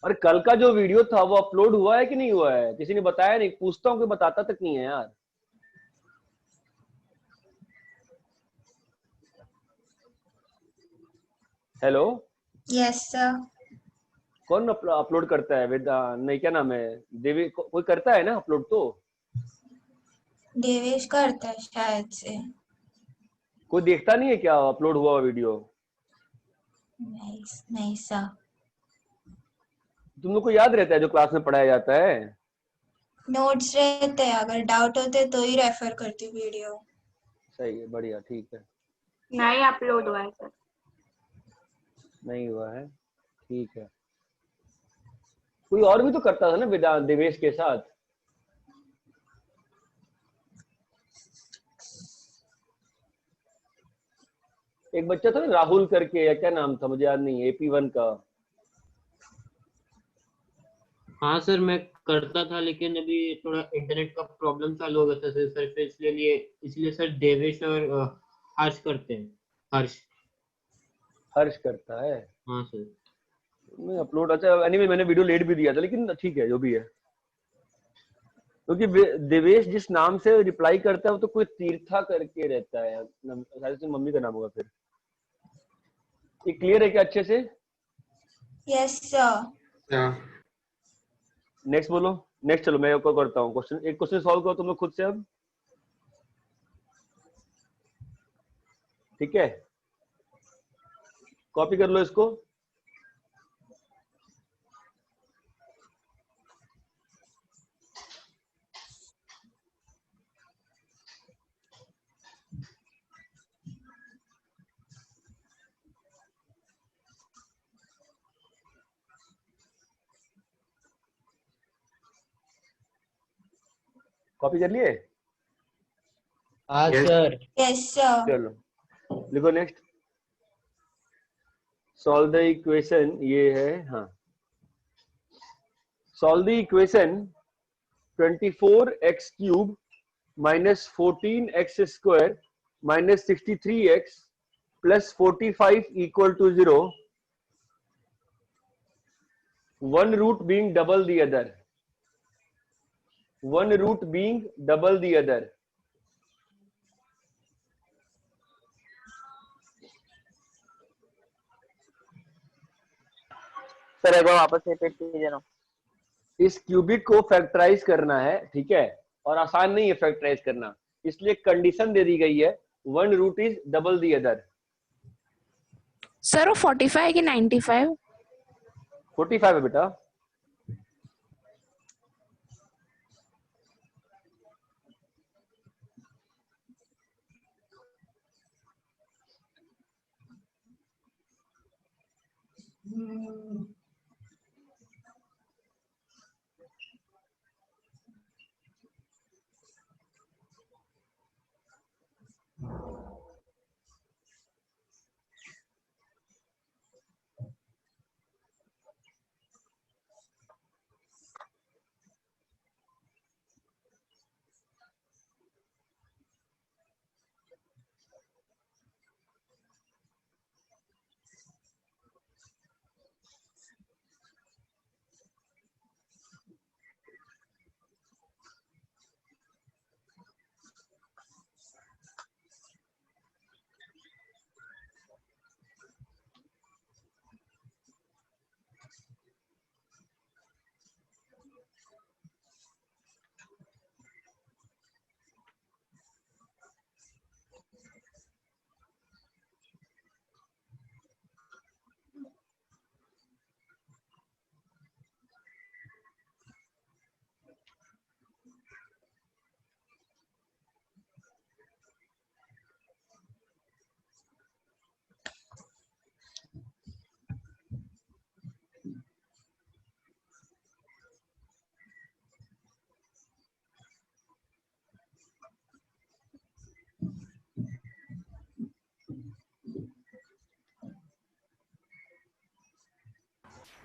और कल का जो वीडियो था वो अपलोड हुआ है कि नहीं हुआ है? किसी ने बताया नहीं, पूछता हूँ कोई बताता तक नहीं है यार। Hello, yes sir. कौन अपलोड करता है? नहीं, क्या नाम है, देवी कोई करता है ना अपलोड तो? देवेश करता है शायद से। कोई देखता नहीं है क्या अपलोड हुआ वीडियो? नहीं नहीं सर। तुम लोग को याद रहता है जो क्लास में पढ़ाया जाता है? नोट्स रहते हैं, अगर डाउट होते तो ही रेफर करती वीडियो। सही है, बढ़िया, ठीक है। नहीं अपलोड हुआ है सर। नहीं हुआ है, ठीक है। कोई और भी तो करता था ना वेदांत देवेश के साथ? एक बच्चा था ना राहुल करके, या क्या नाम था, मुझे याद नहीं, AP1 का। हाँ सर, मैं करता था लेकिन अभी थोड़ा इंटरनेट का प्रॉब्लम चालू हो गया था सर, फिर इसलिए सर देवेश और हर्ष करते हैं। हर्ष। हर्ष करता है। हाँ सर। मैं अपलोड, अच्छा एनीवे मैंने वीडियो लेट भी दिया था, लेकिन ठीक है जो भी है। क्योंकि देवेश जिस नाम से रिप्लाई करता है वो तो कोई तीर्था करके रहता है, शायद से मम्मी का नाम होगा। फिर ये क्लियर है क्या अच्छे से? Yes sir. नेक्स्ट बोलो। नेक्स्ट चलो, मैं आपको करता हूँ क्वेश्चन, एक क्वेश्चन सॉल्व करो तुम लोग खुद से अब, ठीक है? कॉपी कर लो इसको। कॉपी कर लिए? हाँ सर। Yes sir. चलो लिखो नेक्स्ट। सॉल्व द इक्वेशन, ये है, हाँ। Solve the equation 24x cube minus 14x square minus 63x plus 45 equal to 0, one root being double the other. One root being double the other. Sir एक बार वापस repeat कीजिए ना। इस cubic को factorise करना है, ठीक है? और आसान नहीं है फैक्टराइज करना, इसलिए कंडीशन दे दी गई है, one root is double the other. Sir वो 45 की 95? 45 है बेटा।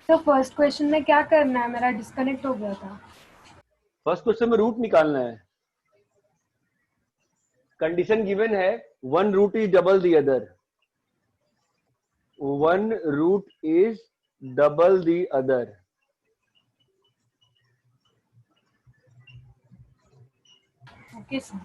तो फर्स्ट क्वेश्चन में क्या करना है? मेरा डिस्कनेक्ट हो गया था। फर्स्ट क्वेश्चन में रूट निकालना है। कंडीशन गिवन है, one root is double the other. One root is double the other. Okay sir.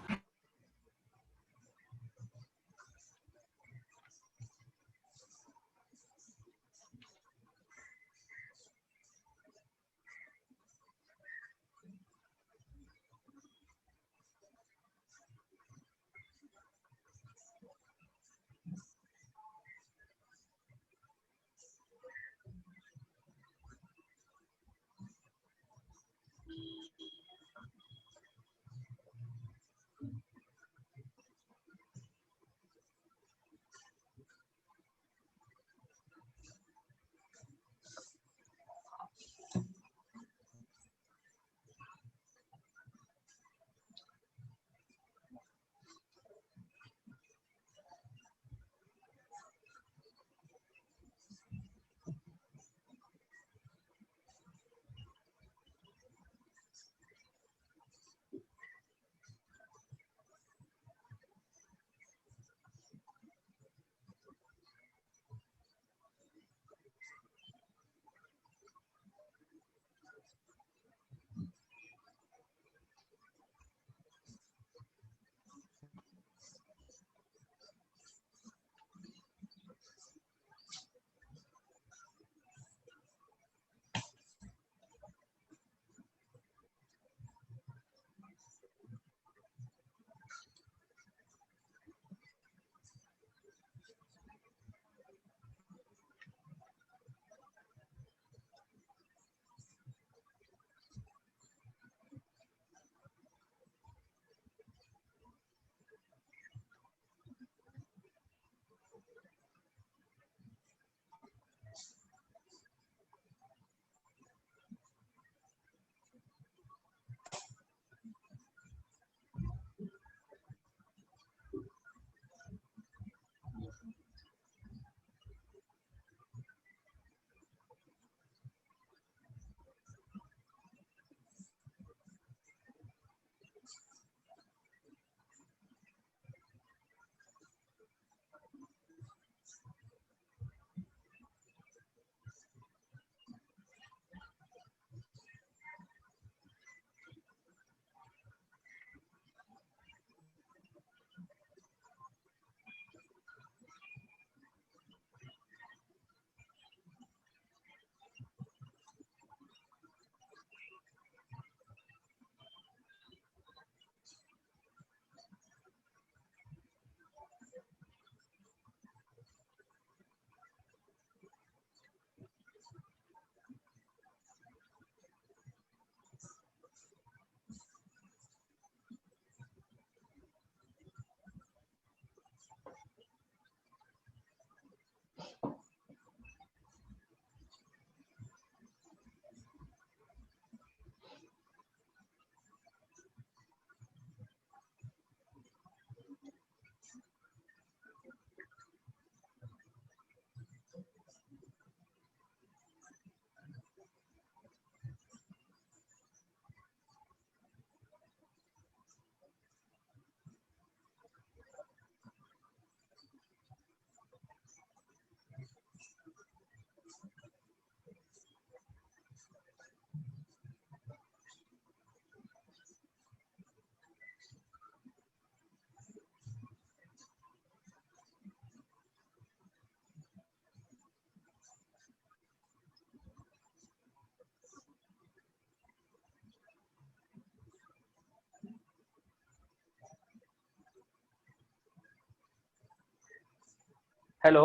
Hello,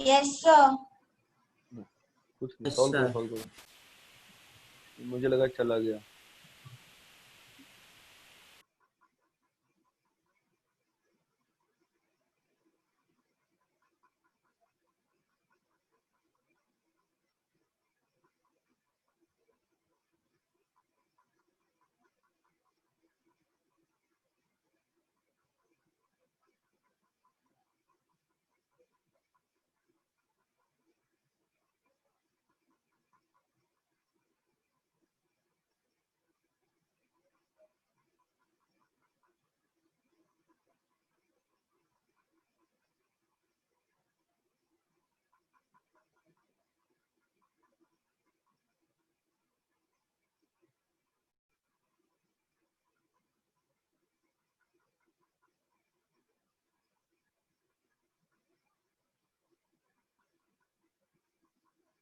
yes sir. कुछ नहीं, Yes, सॉल्व करो sir. सॉल्व करो, मुझे लगा चला गया।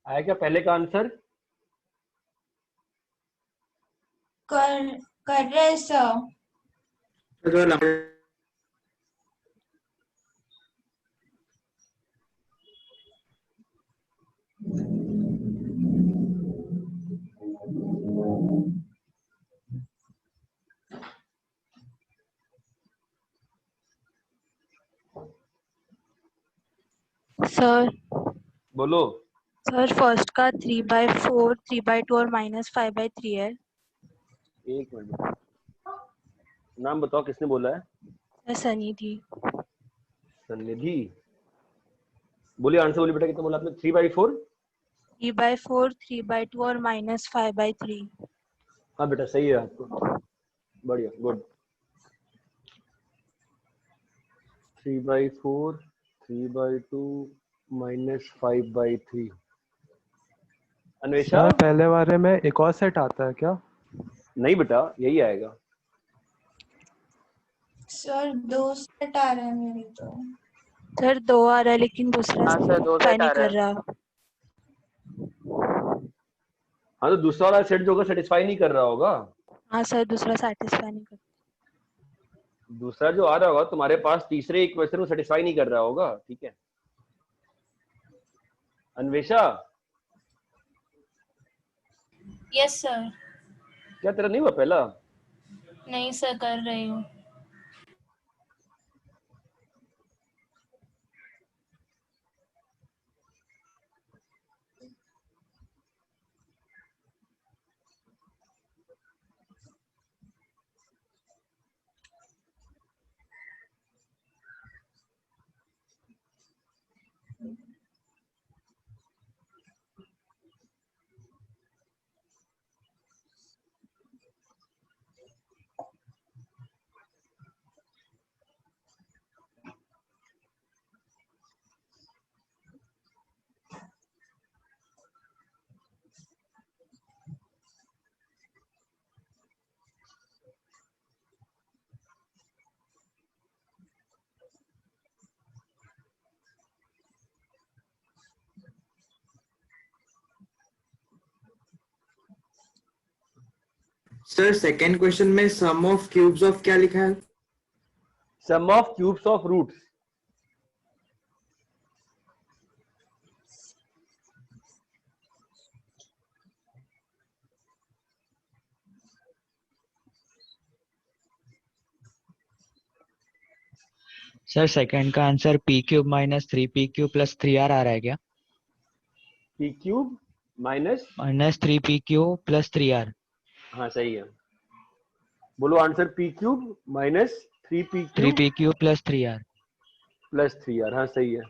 आया क्या पहले का आंसर? कर कर रहे सर। सर बोलो। सर फर्स्ट का 3/4 3/2 और -5/3 है। एक मिनट, नाम बताओ किसने बोला है? सर सनी थी। सन्निधि। बोलिए आंसर, बोलिए बेटा, कितना बोला आपने? 3/4। 3/4 3/2 और -5/3। हाँ बेटा सही है आपको, बढ़िया, गुड। 3/4 3/2 -5/3। अन्वेषा। सर पहले वाले में एक और सेट आता है क्या? नहीं बेटा, यही आएगा। सर 2 सेट आ रहे हैं मेरी तो। सर 2 आ रहा है लेकिन दूसरा हाँ सर, 2 सेट सेट नहीं आ रहा कर है। रहा। हाँ तो दूसरा वाला सेट जो होगा सेटिस्फाई नहीं कर रहा होगा। हाँ सर दूसरा सेटिस्फाई नहीं कर। दूसरा जो आ रहा होगा तुम्हारे पास, तीसरे इक्वेशन को सेटिस्फाई नहीं कर रहा होगा, ठीक है। Anvesha, yes sir. क्या तेरा नहीं हुआ पहला? नहीं सर, कर रही हूँ। सर सेकंड क्वेश्चन में सम ऑफ क्यूब्स ऑफ क्या लिखा है? Sum of cubes of roots. Sir second का आंसर p³ - 3p³ + 3r आ रहा है क्या? p³ minus -3p³ + 3r। हाँ सही है। बोलो answer, p³ minus 3p³ 3p³ + 3r। Plus 3r। हाँ सही है।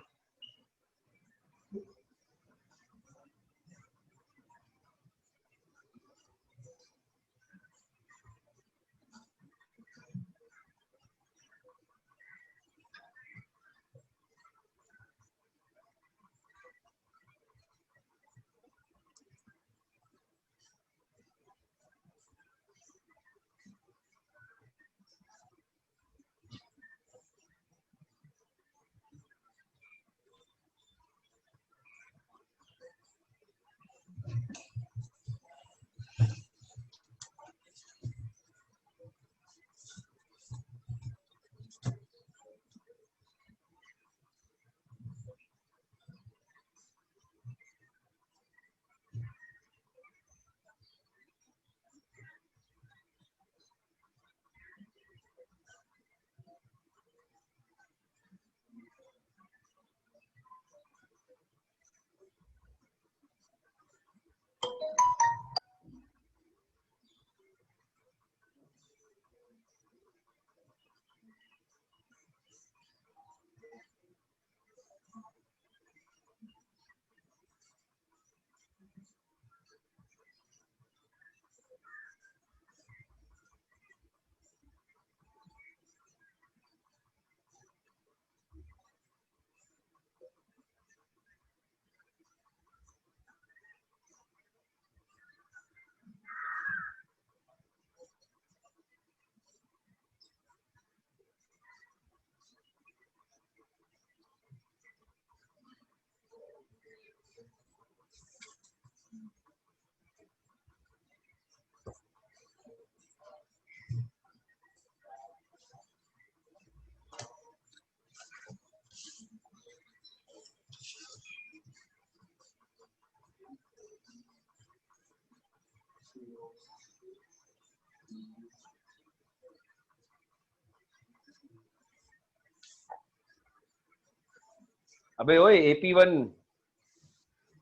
अबे ओए AP1,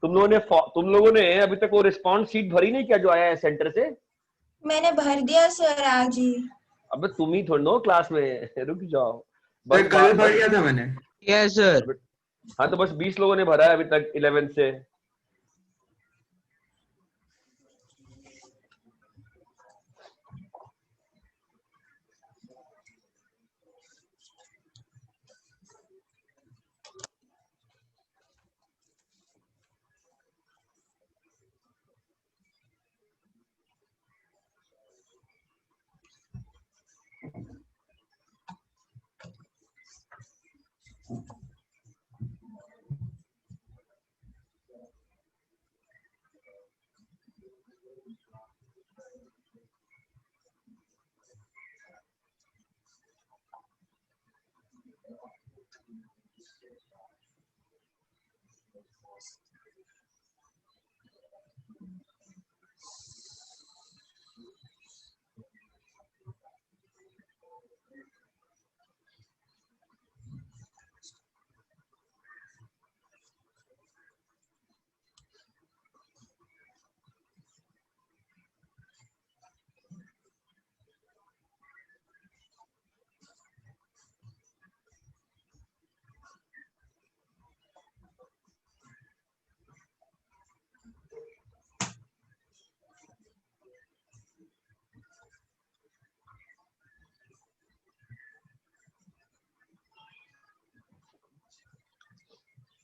तुम लोगों ने अभी तक वो रिस्पॉन्स शीट भरी नहीं क्या जो आया है सेंटर से? मैंने भर दिया सर आज ही। अबे तुम ही थोड़ी ना क्लास में रुक जाओ। सर कल भर दिया था मैंने। Yes sir. हाँ तो बस 20 लोगों ने भरा है अभी तक 11 से।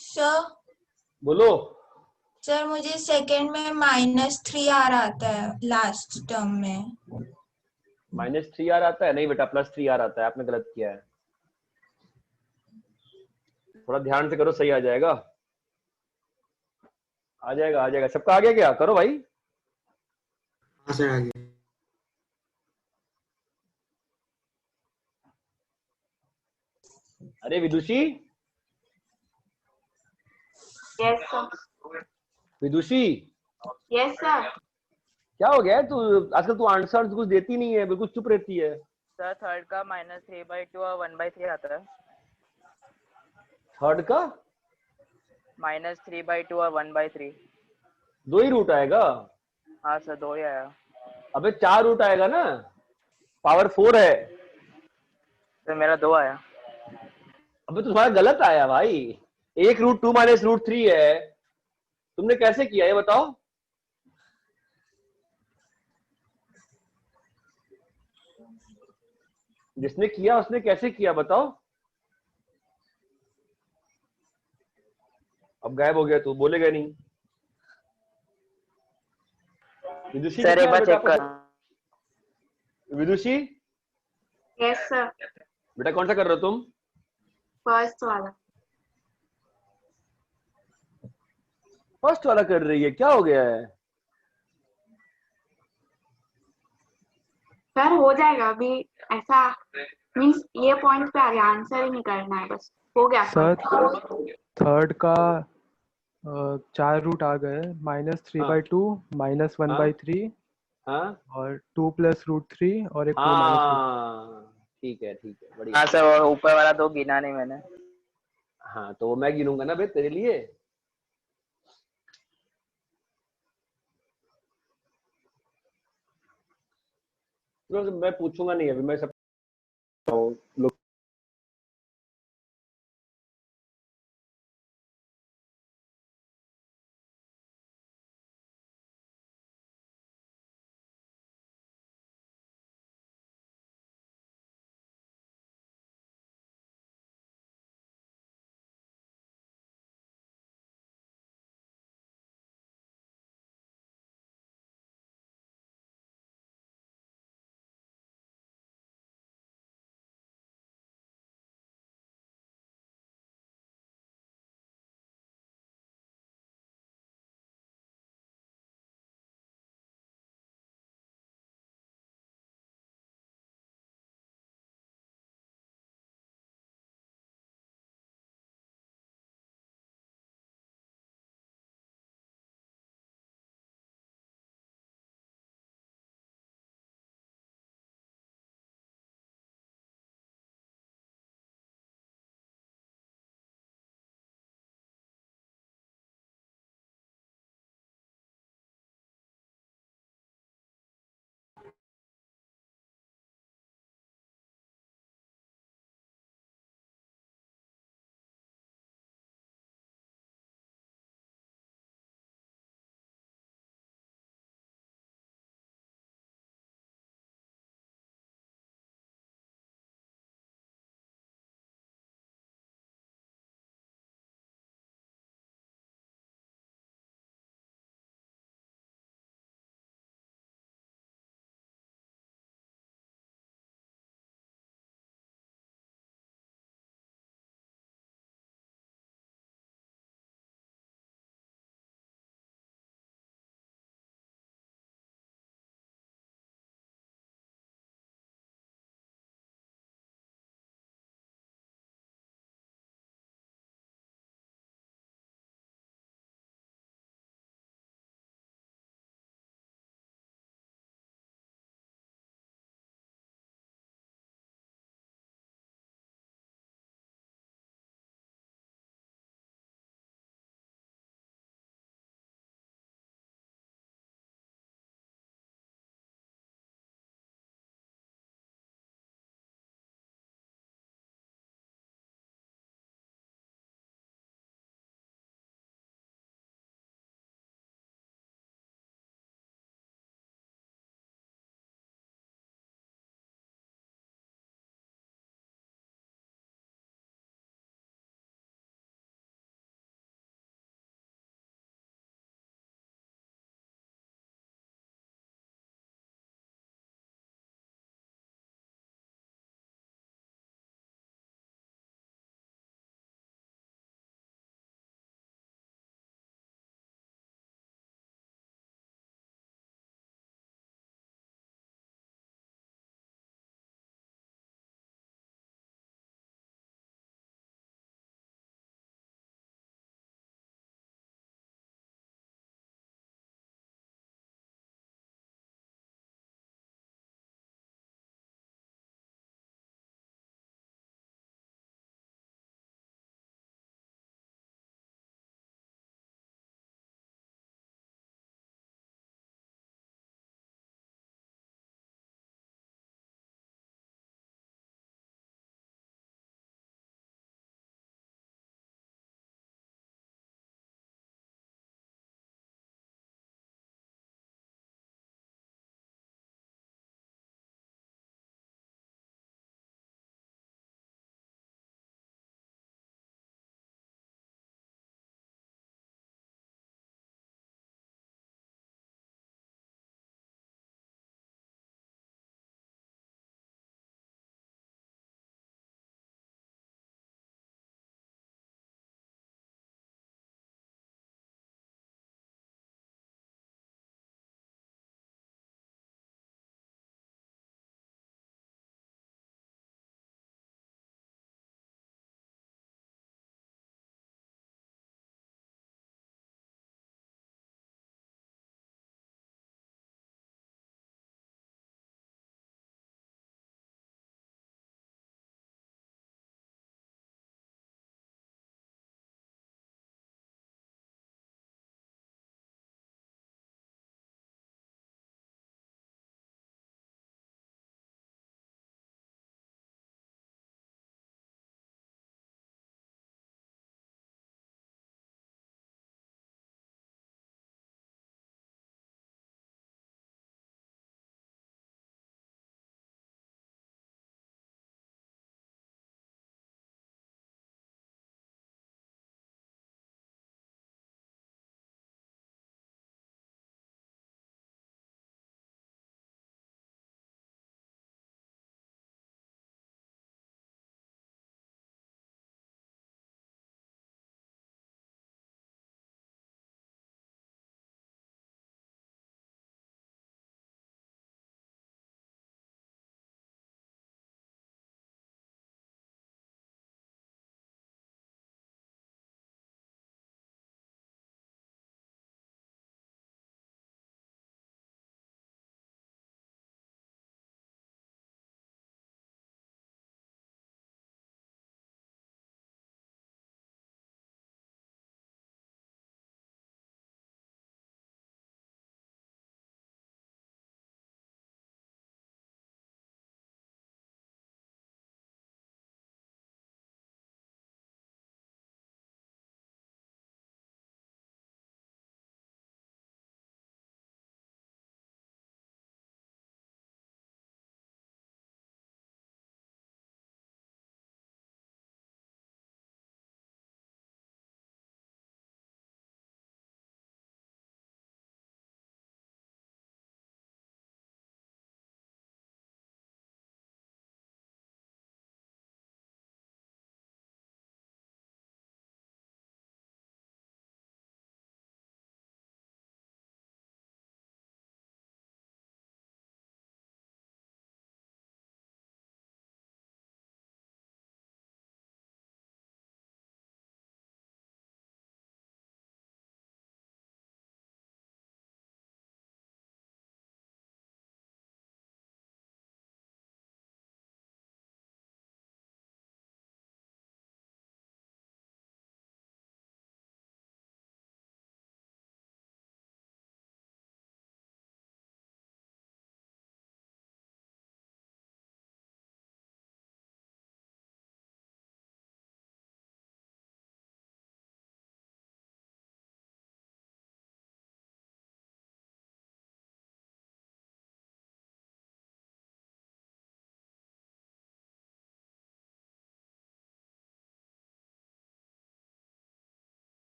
सर बोलो। सर मुझे सेकंड में -3R आता है लास्ट टर्म में। -3R आता है? नहीं बेटा, +3R आता है, आपने गलत किया है। थोड़ा ध्यान से करो, सही आ जाएगा। आ जाएगा आ जाएगा। सबका आ गया क्या? करो भाई। हाँ सर आ गया। अरे विदुषी, यस सर। विदुषी यस सर। क्या हो गया है? तू आजकल तू आंसर कुछ देती नहीं है, बिल्कुल चुप रहती है। सर थर्ड का -3/2 और 1/3 आता है। थर्ड का -3/2 और 1/3। 2 ही रूट आएगा? हाँ सर 2 ही आया। अबे 4 रूट आएगा ना, पावर 4 है। तो मेरा 2 आया। अबे तुम्हारा गलत आया भाई। 1 रूट 2 माइनस रूट 3 है। तुमने कैसे किया ये बताओ? जिसने किया उसने कैसे किया बताओ? अब गायब हो गया, तू बोलेगा नहीं। विदुषी सर कितना एक है बार बेटा चेक आपका? विदुषी यस सर। बेटा कौन सा कर रहे हो तुम? फर्स्ट वाला। फर्स्ट वाला कर रही है? क्या हो गया है? सर हो जाएगा अभी। ऐसा मीन्स ये पॉइंट पे आ गया, आंसर ही नहीं करना है बस, हो गया सर सर। थर्ड का 4 रूट आ गए, -3/2 हाँ -1/3 हाँ और 2 + √3 और एक 2 - √3। हाँ ठीक है बढ़िया। हाँ सर वो ऊपर वाला 2 गिना नहीं मैंने। हाँ तो वो मैं गिनूंगा ना बे तेरे लिए। मैं पूछूंगा नहीं अभी, मैं सब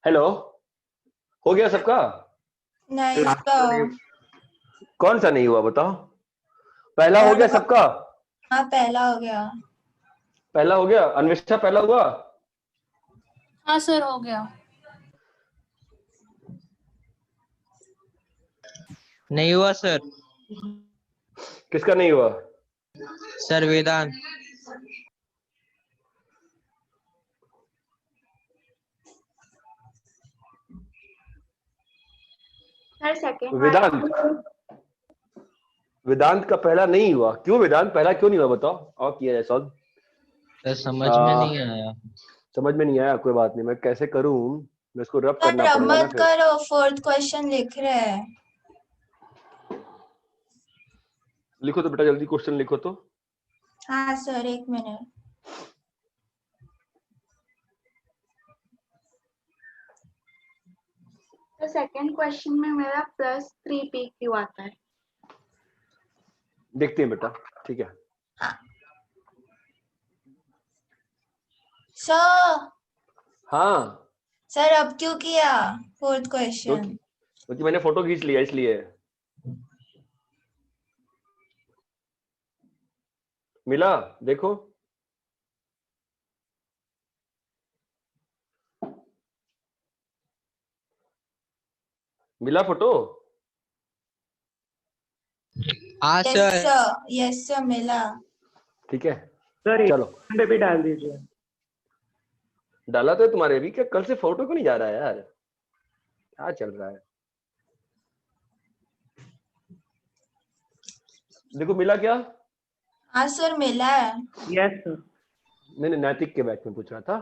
हेलो, हो गया सबका? नहीं कौन सा नहीं हुआ बताओ? पहला हो गया सबका? हाँ पहला हो गया। पहला हो गया। अन्वेषा पहला हुआ? हाँ सर हो गया। नहीं हुआ सर। किसका नहीं हुआ? सर वेदांत। सर सेकंड वेदांत वेदांत का पहला नहीं हुआ। क्यों वेदांत पहला क्यों नहीं हुआ बताओ? और किया जाए सॉल्व। सर समझ में नहीं आया। समझ में नहीं आया, कोई बात नहीं, मैं कैसे करूं? मैं इसको रब सर करना पड़ेगा ना मत फिर। करो, 4th क्वेश्चन लिख रहे हैं। लिखो तो बेटा, जल्दी क्वेश्चन लिखो तो। हाँ सर 1 मिनट। तो सेकंड क्वेश्चन में मेरा +3 PQ आता है। देखते हैं बेटा, ठीक है। सर हाँ, सर अब क्यों किया 4th क्वेश्चन? क्योंकि मैंने फोटो खींच लिया इसलिए। मिला? देखो मिला फोटो? हाँ सर। यस सर मिला। ठीक है सर चलो पे भी डाल दीजिए। डाला तो है तुम्हारे भी। क्या कल से फोटो क्यों नहीं जा रहा है यार? क्या चल रहा है? देखो मिला क्या? हाँ सर मिला है। Yes sir. मैंने नैतिक के बैच में पूछ रहा था।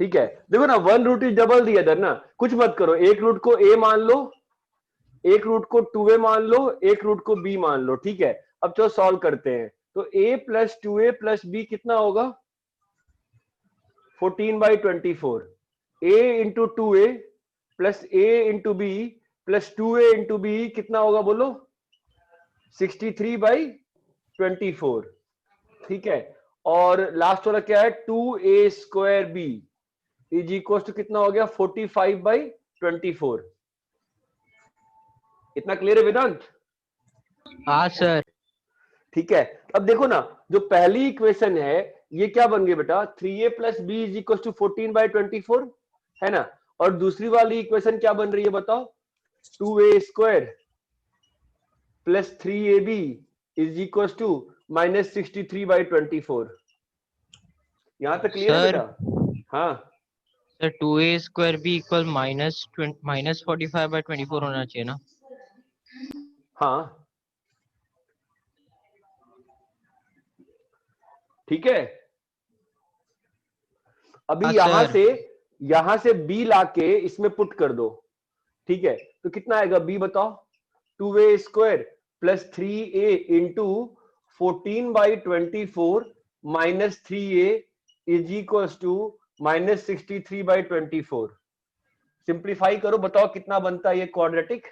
ठीक है, देखो ना, 1 root is double the other ना। कुछ मत करो, एक रूट को a मान लो, एक रूट को 2a मान लो, एक रूट को b मान लो। ठीक है, अब चलो सॉल्व करते हैं। तो a + 2a + b कितना होगा? 14/24। a × 2a + a × b + 2a × b कितना होगा बोलो? 63/24। ठीक है, और लास्ट वाला क्या है? 2a² b = कितना हो गया? 45/24। इतना क्लियर है वेदांत? हाँ सर। ठीक है, अब देखो ना, जो पहली इक्वेशन है ये क्या बन गई बेटा? 3a + b = 14/24 है ना। और दूसरी वाली इक्वेशन क्या बन रही है बताओ? 2a² + 3ab = -63/24। यहां तक क्लियर है सर बेटा? हाँ सर 2a² b = -45/24 होना चाहिए ना? हाँ ठीक है। अभी हाँ, यहां से b लाके इसमें पुट कर दो। ठीक है, तो कितना आएगा b बताओ? 2a² + 3a × 14/24 - 3a = -63/24। सिंप्लीफाई करो, बताओ कितना बनता है ये क्वाड्रेटिक?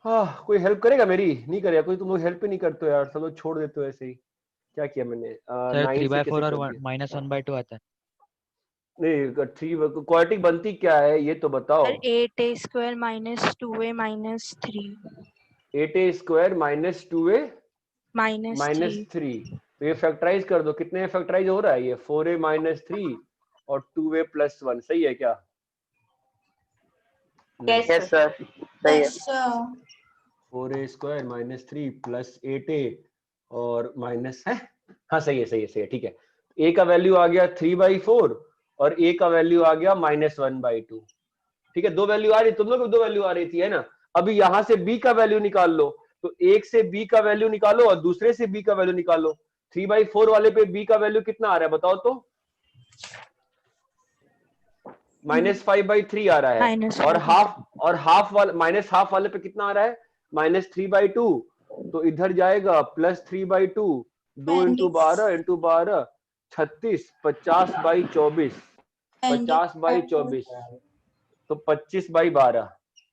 हाँ, कोई हेल्प करेगा मेरी? नहीं करेगा कोई? तुम लोग हेल्प ही नहीं करते हो यार, सब लोग छोड़ देते हो ऐसे ही। क्या किया मैंने? सर 9 से कैसे 3/4 कर और दिया? -1/2 आता है। नहीं, 3 क्वाड्रेटिक बनती क्या है ये तो बताओ। Sir 8a² - 2a - 3 8a² - 2a -3 -3। तो ये फैक्टराइज कर दो। कितने फैक्टराइज हो रहा है ये? 4a - 3 और 2a + 1। सही है क्या? यस यस सर सही है। Yes sir. 4a² - 3 + 8a और माइनस है। हाँ सही है, सही है, सही है। ठीक है, a का वैल्यू आ गया 3/4 और a का वैल्यू आ गया -1/2। ठीक है, दो वैल्यू आ रही, तुम लोग को दो वैल्यू आ रही थी है ना। अभी यहां से b का वैल्यू निकाल लो। तो एक से b का वैल्यू निकालो और दूसरे से b का वैल्यू निकालो। 3/4 वाले पे b का वैल्यू कितना आ रहा है बताओ तो? -5/3 आ रहा है। और हाफ वाले पे कितना आ रहा है? -3/2। तो इधर जाएगा +3/2। 2 × 12 × 12 36। 50/24। 50/24 तो 25/12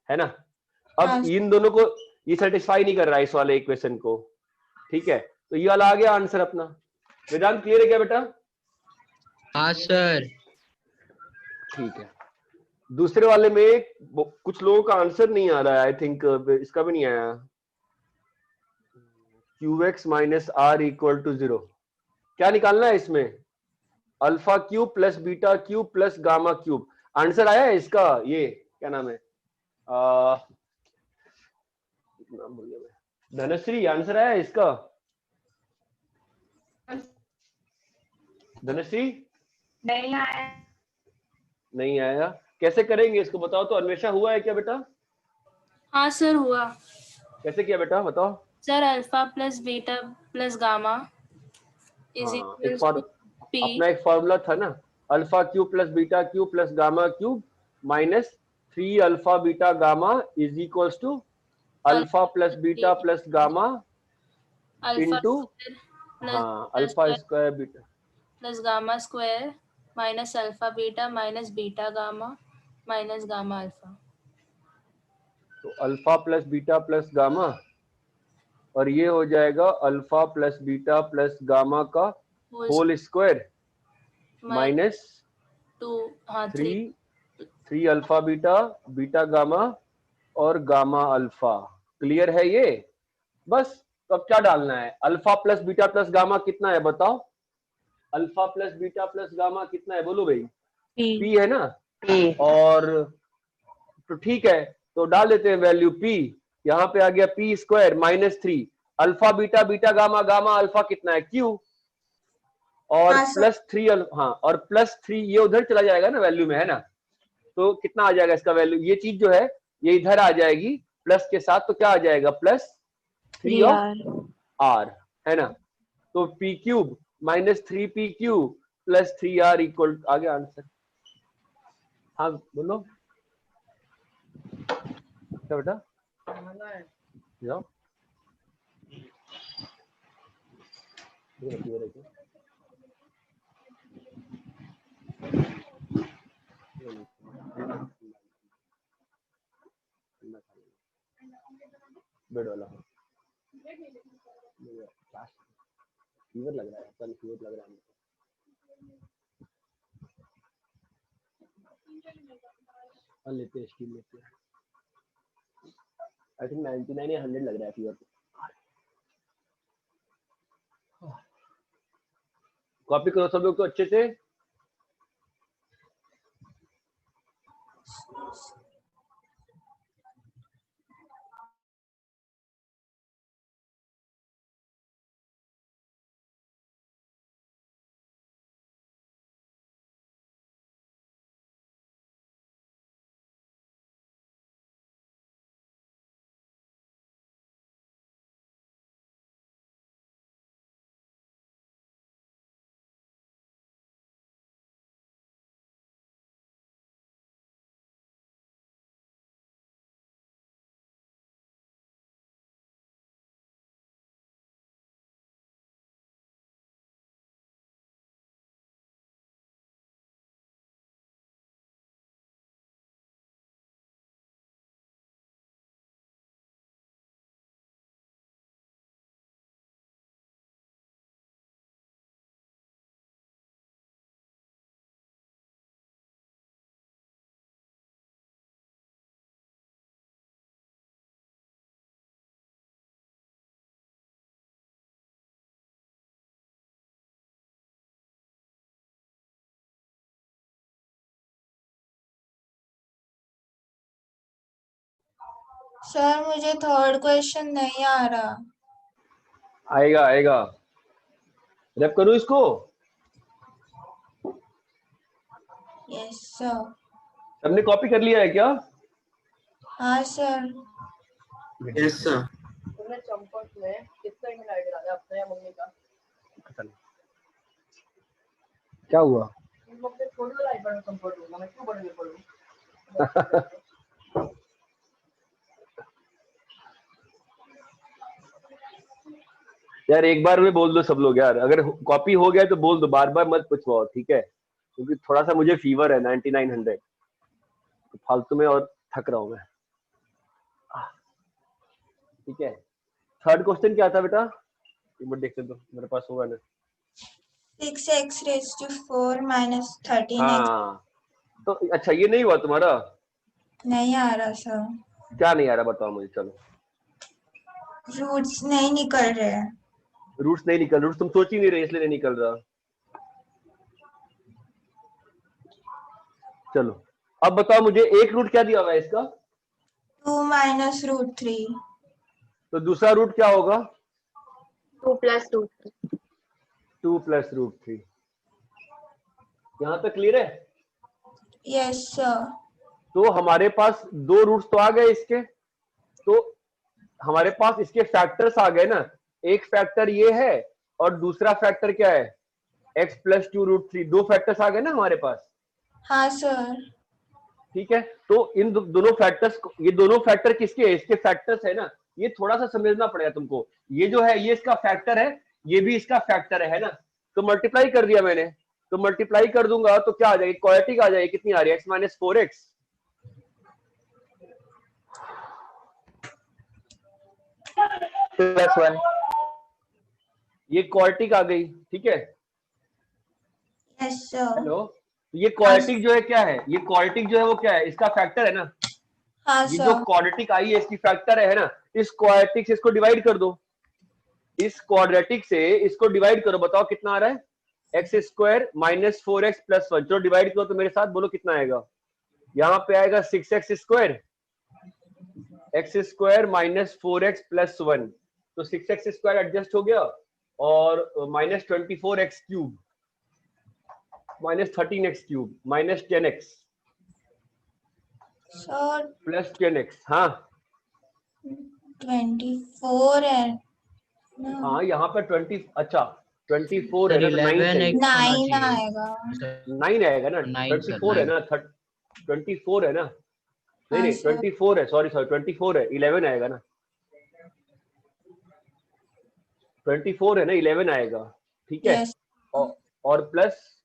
है ना। अब इन दोनों को ये सेटिस्फाई नहीं कर रहा है इस वाले इक्वेशन को। ठीक है, तो ये वाला आ गया आंसर अपना। वेदांत क्लियर है क्या बेटा? हाँ सर। ठीक है। दूसरे वाले में कुछ लोगों का आंसर नहीं आ रहा है, आई थिंक इसका भी नहीं आया। QX minus R equal to 0, क्या निकालना है इसमें? Alpha cube plus beta cube plus gamma cube. Answer आया है इसका? ये क्या नाम है, नाम भूल गया मैं। धनश्री, आंसर आया है इसका? धनश्री नहीं आया। नहीं आया, कैसे करेंगे इसको बताओ तो। अन्वेषा हुआ है क्या बेटा? हाँ सर हुआ। कैसे किया बेटा बताओ। Sir alpha plus beta plus gamma is हाँ, इक्वल्स टू पी। अपना एक फॉर्मूला था ना, alpha cube plus beta cube plus gamma cube minus 3 alpha beta gamma is equals to alpha plus beta plus gamma into हाँ alpha square beta plus gamma square minus alpha beta minus beta gamma minus gamma alpha. तो alpha plus beta plus gamma, और ये हो जाएगा alpha plus beta plus gamma का whole square minus 3 alpha beta beta gamma और gamma alpha. Clear है ये? बस तो अब क्या डालना है? Alpha plus beta plus gamma कितना है बताओ? Alpha plus beta plus gamma कितना है बोलो भाई? P है ना? और तो ठीक है, तो डाल देते हैं वैल्यू P। यहाँ पे आ गया P square minus 3 alpha beta beta gamma gamma alpha कितना है Q, और प्लस 3 हाँ और प्लस 3 ये उधर चला जाएगा ना वैल्यू में, है ना? तो कितना आ जाएगा इसका वैल्यू? ये चीज जो है ये इधर आ जाएगी प्लस के साथ, तो क्या आ जाएगा? प्लस 3 ऑफ R, है ना? तो P cube minus 3P cube plus 3R equal, आ गया आंसर। हाँ बोलो क्या बेटा? जाओ बेड वाला फीवर लग रहा है, कल फीवर लग रहा है। लेते हैं स्टीम लेते हैं, आई थिंक 99 या 100 लग रहा है फीवर। कॉपी करो सब लोग तो अच्छे से। सर मुझे थर्ड क्वेश्चन नहीं आ रहा। आएगा आएगा, रैप करूं इसको? Yes sir. सबने कॉपी कर लिया है क्या? हाँ सर। Yes sir. तुमने चंपक में कितना ईमेल आईडी डाला अपने या मम्मी का? क्या हुआ? तुम लोग के थोड़ी वाला आईपैड में कंफर्ट होगा, मैं क्यों बड़े में पढूं? यार एक बार में बोल दो सब लोग यार, अगर कॉपी हो गया तो बोल दो, बार बार मत पूछवाओ ठीक है? क्योंकि थोड़ा सा मुझे फीवर है 9900, तो फालतू में और थक रहा हूं मैं। ठीक है, थर्ड क्वेश्चन क्या था बेटा? एक बार देख दो, मेरे पास होगा ना। 6x raised to 4 minus 13x। हाँ तो अच्छा ये नहीं हुआ तुम्हारा? नहीं आ रहा सर, क्या नहीं आ रहा बताओ मुझे। चलो रूट्स नहीं निकल रहे हैं। रूट्स नहीं निकल, रूट्स तुम सोच ही नहीं रहे इसलिए नहीं निकल रहा। चलो अब बताओ मुझे एक रूट क्या दिया हुआ है इसका? 2 माइनस रूट 3। तो दूसरा रूट क्या होगा? 2 प्लस रूट 3। 2 plus root 3। यहाँ तक क्लियर है? Yes sir. तो हमारे पास दो रूट्स तो आ गए इसके, तो हमारे पास इसके फैक्टर्स आ गए ना। एक फैक्टर ये है और दूसरा फैक्टर क्या है? x plus 2 root 3। दो फैक्टर्स आ गए ना हमारे पास। हाँ सर। ठीक है, तो इन दोनों फैक्टर्स, ये दोनों फैक्टर किसके है? इसके फैक्टर्स है ना। ये थोड़ा सा समझना पड़ेगा तुमको। ये जो है ये इसका फैक्टर है, ये भी इसका फैक्टर है ना। तो मल्टीप्लाई कर दिया मैंने, तो मल्टीप्लाई कर दूंगा तो क्या आ जाएगी? क्वाड्रेटिक आ जाएगी। कितनी आ रही है? x minus 4x plus 1। ये क्वाड्रेटिक आ गई। ठीक है, यस सर। हेलो। ये क्वाड्रेटिक जो है क्या है? ये क्वाड्रेटिक जो है वो क्या है? इसका फैक्टर है ना। हाँ ये जो सर। क्वाड्रेटिक आई है इसकी फैक्टर है ना। इस क्वाड्रेटिक से इसको डिवाइड कर दो, इस क्वाड्रेटिक से इसको डिवाइड करो, बताओ कितना आ रहा है? X square minus 4x plus 1। चलो डिवाइड करो तो मेरे साथ बोलो कितना आएगा। यहाँ पे आएगा 6x square, x square minus 4x plus 1। तो 6x स्क्वायर एडजस्ट हो गया और minus 24x cube minus 13x cube minus 10x sir plus 10x। हाँ 24 है ना? हाँ, यहाँ पे 20, अच्छा 24 है सर ना, तो 9 चाहिए। 11x होना 9 चाहिए आएगा। 9 आएगा ना। 9 सर 24 है 9 ना, 24 है ना। नहीं हाँ नहीं सर। 24 है, सॉरी 24 है, 11 आएगा ना। 24 है ना, 11 आएगा। ठीक है, यस। और plus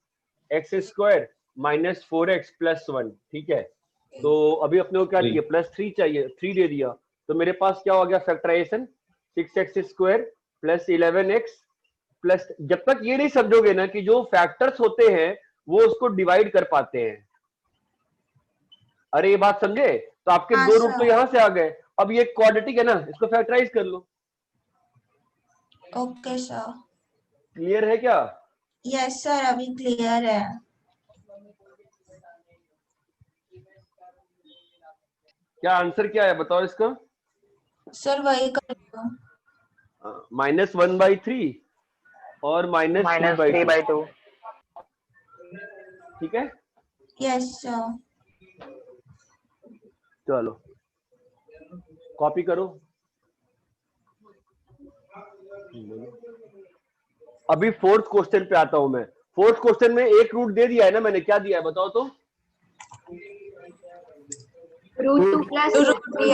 x square minus 4x plus 1। ठीक है, तो अभी अपने को क्या चाहिए? प्लस 3 चाहिए, 3 दे दिया। तो मेरे पास क्या हो गया? Factorization 6x square plus 11x plus. जब तक ये नहीं समझोगे ना कि जो फैक्टर्स होते हैं वो उसको डिवाइड कर पाते हैं, अरे ये बात समझे? तो आपके हाँ दो रूट तो सर। यहां से आ गए। अब ये क्वाड्रेटिक है ना, इसको फैक्टराइज कर लो। Okay sir. क्लियर है क्या? यस सर, अभी क्लियर है। क्या आंसर क्या है बताओ इसका? सर वही कर दो। -1/3 और -3/2। ठीक है, यस सर। चलो कॉपी करो। अभी फोर्थ क्वेश्चन पे आता हूं मैं। फोर्थ क्वेश्चन में एक रूट दे दिया है ना मैंने, क्या दिया है बताओ तो? Root 2 plus root 3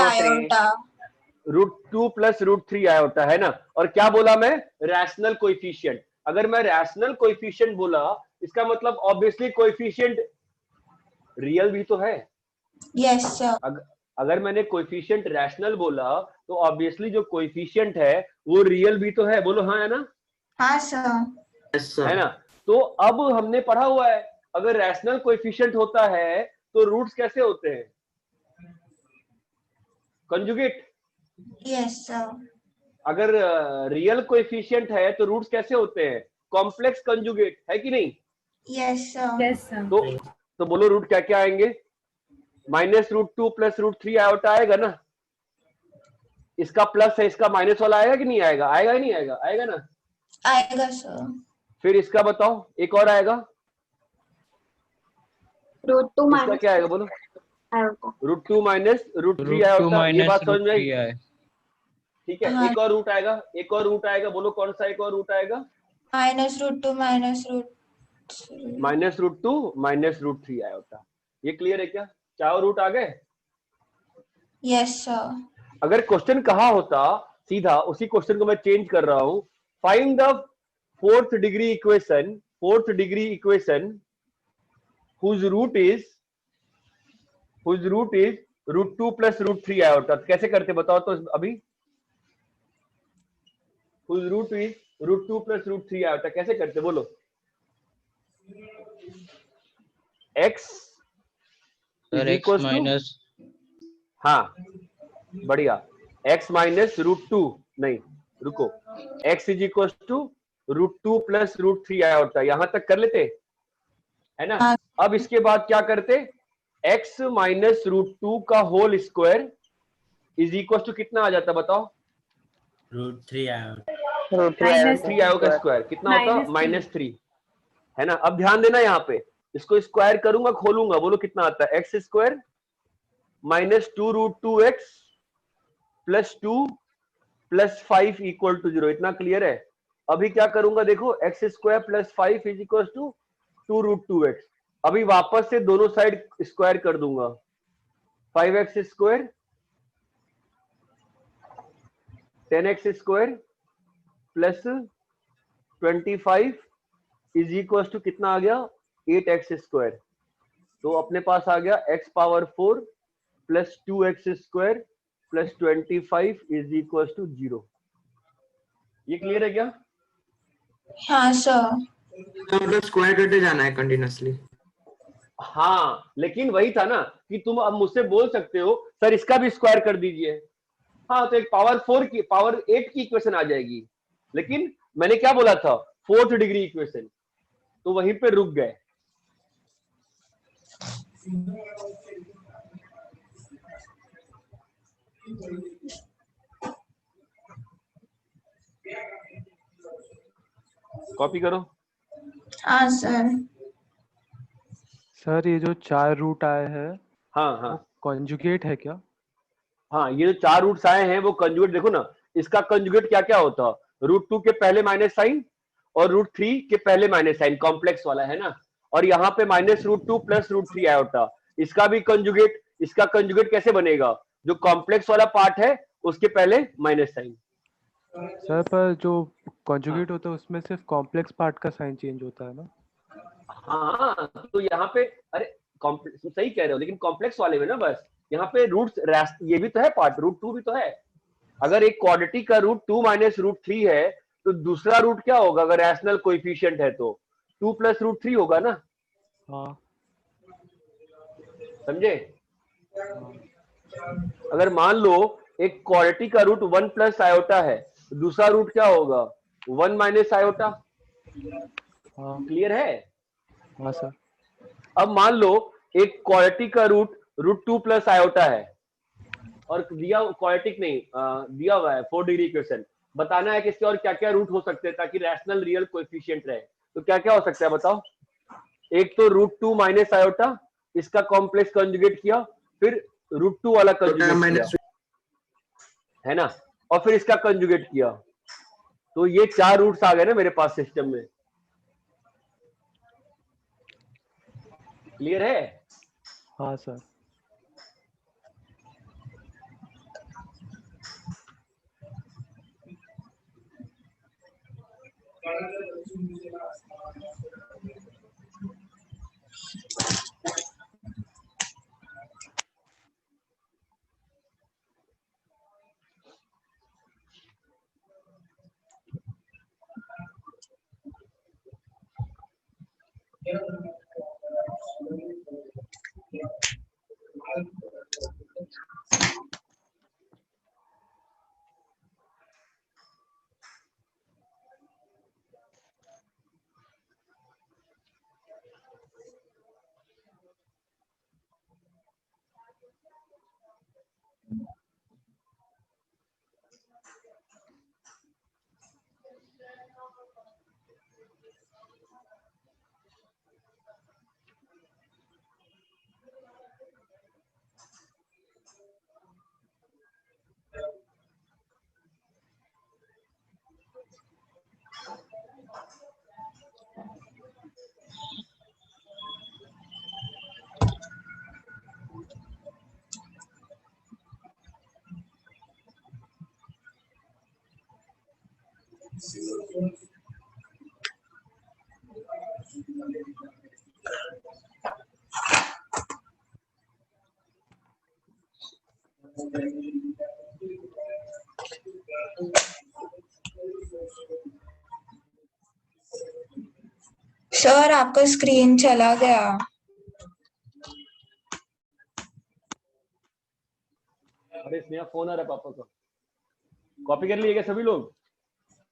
iota. Root 2 plus root 3 आया होता है ना। और क्या बोला मैं? Rational coefficient. अगर मैं रैशनल कोएफिशिएंट बोला, इसका मतलब ऑब्वियसली कोएफिशिएंट रियल भी तो है। Yes sir. अगर मैंने कोएफिशिएंट रैशनल बोला तो ऑब्वियसली जो कोएफिशिएंट है वो रियल भी तो है। बोलो हाँ है ना? हाँ सर। है ना? तो अब हमने पढ़ा हुआ है, अगर रैशनल कोएफिशिएंट होता है तो रूट्स कैसे होते हैं? कंजुगेट। Yes sir. अगर रियल कोएफिशिएंट है तो रूट्स कैसे होते हैं? कॉम्प्लेक्स कंजुगेट, है कि नहीं? Yes sir. Yes sir. तो बोलो रूट क्या क्या आएंगे? -√2 प्लस √3 आयोटा आएगा ना। इसका प्लस है, इसका माइनस वाला आएगा कि नहीं आएगा? आएगा ही नहीं आएगा? आएगा ना। आएगा सर। फिर इसका बताओ, एक और आएगा। रूट 2 इसका क्या आएगा बोलो? आयोटा। √2 minus √3 iota. ये बात समझ में आई? ठीक है, हाँ। एक और रूट आएगा, एक और रूट आएगा। बोलो कौन सा एक और रूट आएगा? -√2 -√2 -√3 आयोटा। ये क्लियर है क्या? चारों रूट आ गए? Yes sir. अगर क्वेश्चन कहा होता सीधा, उसी क्वेश्चन को मैं चेंज कर रहा हूं। Find the fourth degree equation whose root is √2 plus √3 iota. कैसे करते बताओ तो अभी? whose root is √2 plus √3 iota कैसे करते बोलो? x sir is x equals to, minus हाँ बढ़िया, x माइनस √2, नहीं रुको, x is equal to √2 plus √3 आया होता है, यहां तक कर लेते है ना। हाँ। अब इसके बाद क्या करते, x माइनस √2 का whole square is equal to कितना आ जाता बताओ, √3 आया। √3 आयो का स्क्वायर कितना होता, -3 है ना। अब ध्यान देना यहाँ पे, इसको स्क्वायर करूंगा खोलूंगा, बोलो कितना आता है, x square minus 2√2x plus 2 plus 5 equal to 0, इतना क्लियर है। अभी क्या करूंगा देखो, x square plus 5 is equal to 2√2x, अभी वापस से दोनों साइड स्क्वायर कर दूंगा, 5x square 10x square plus 25 is equal to कितना आ गया, 8x स्क्वायर। तो अपने पास आ गया x power 4 plus 2x square plus 25 is equal to 0। ये क्लियर है क्या? हाँ सर। मतलब स्क्वायर करते जाना है कंटिन्यूअसली। हाँ लेकिन वही था ना कि तुम अब मुझसे बोल सकते हो सर इसका भी स्क्वायर कर दीजिए, हाँ तो एक पावर 4 की पावर 8 की इक्वेशन आ जाएगी, लेकिन मैंने क्या बोला था, 4th डिग्री इक्वेशन, तो वहीं पे रुक गए। कॉपी करो। हाँ सर। सर ये जो 4 रूट आए हैं हाँ हाँ कॉन्जुगेट है क्या? हाँ, ये जो 4 रूट्स आए हैं वो कंजुगेट, देखो ना इसका कंजुगेट क्या क्या होता, √2 के पहले माइनस साइन और √3 के पहले माइनस साइन, कॉम्प्लेक्स वाला है ना, और यहाँ पे -√2 प्लस √3 आया होता, इसका भी कंजुगेट, इसका कंजुगेट कैसे बनेगा, जो कॉम्प्लेक्स वाला पार्ट है उसके पहले माइनस साइन। सर पर जो कॉन्जुगेट होता है उसमें सिर्फ कॉम्प्लेक्स पार्ट का साइन चेंज होता है ना? हाँ तो यहाँ पे अरे सही कह रहे हो, लेकिन कॉम्प्लेक्स वाले में ना बस यहाँ पे रूट्स, ये भी तो है पार्ट, √2 भी तो है। अगर एक क्वाड्रेटिक का √2 माइनस √3 है तो दूसरा रूट क्या होगा, अगर रैशनल कोएफिशिएंट है तो 2 प्लस √3 होगा ना। हाँ समझे? अगर मान लो एक क्वाड्रेटिक का रूट 1 प्लस आयोटा है, दूसरा रूट क्या होगा, 1 माइनस आयोटा। हाँ क्लियर है? हाँ सर। अब मान लो एक क्वाड्रेटिक का रूट √2 प्लस आयोटा है, और दिया क्वाड्रेटिक नहीं दिया हुआ है 4 डिग्री इक्वेशन, बताना है कि इसके और क्या क्या रूट हो सकते हैं ताकि रैशनल रियल कोएफिशिएंट रहे। तो क्या क्या हो सकता है बताओ, एक तो √2 माइनस आयोटा, इसका कॉम्प्लेक्स कंजुगेट किया, फिर √2 वाला कंजुगेट किया है ना, और फिर इसका कंजुगेट किया, तो ये 4 रूट्स आ गए ना मेरे पास सिस्टम में। क्लियर है? हाँ सर। सर आपका स्क्रीन चला गया। अरे स्नेहा फोन आ रहा है पापा का। कॉपी कर लिए क्या सभी लोग?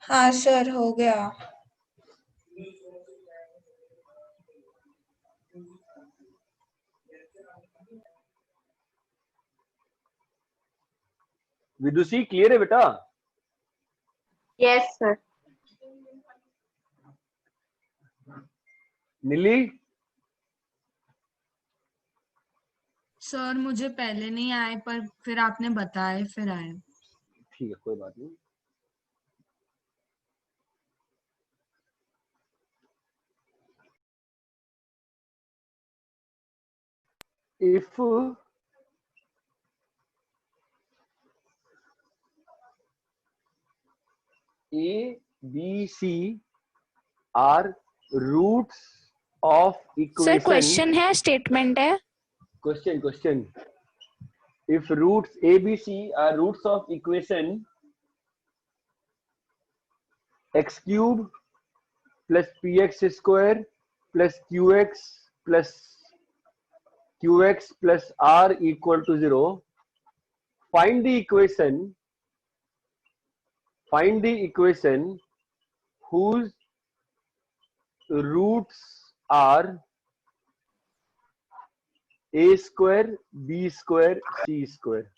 हाँ सर हो गया। विदुषी क्लियर है बेटा? Yes sir. नीली? सर मुझे पहले नहीं आए पर फिर आपने बताए फिर आए। ठीक है कोई बात नहीं। If A, B, C are roots of sir equation. Question है स्टेटमेंट है? Question. If roots A, B, C are roots of equation x cube plus px square plus qx plus r equal to 0, find the equation whose roots are a square, b square, c square.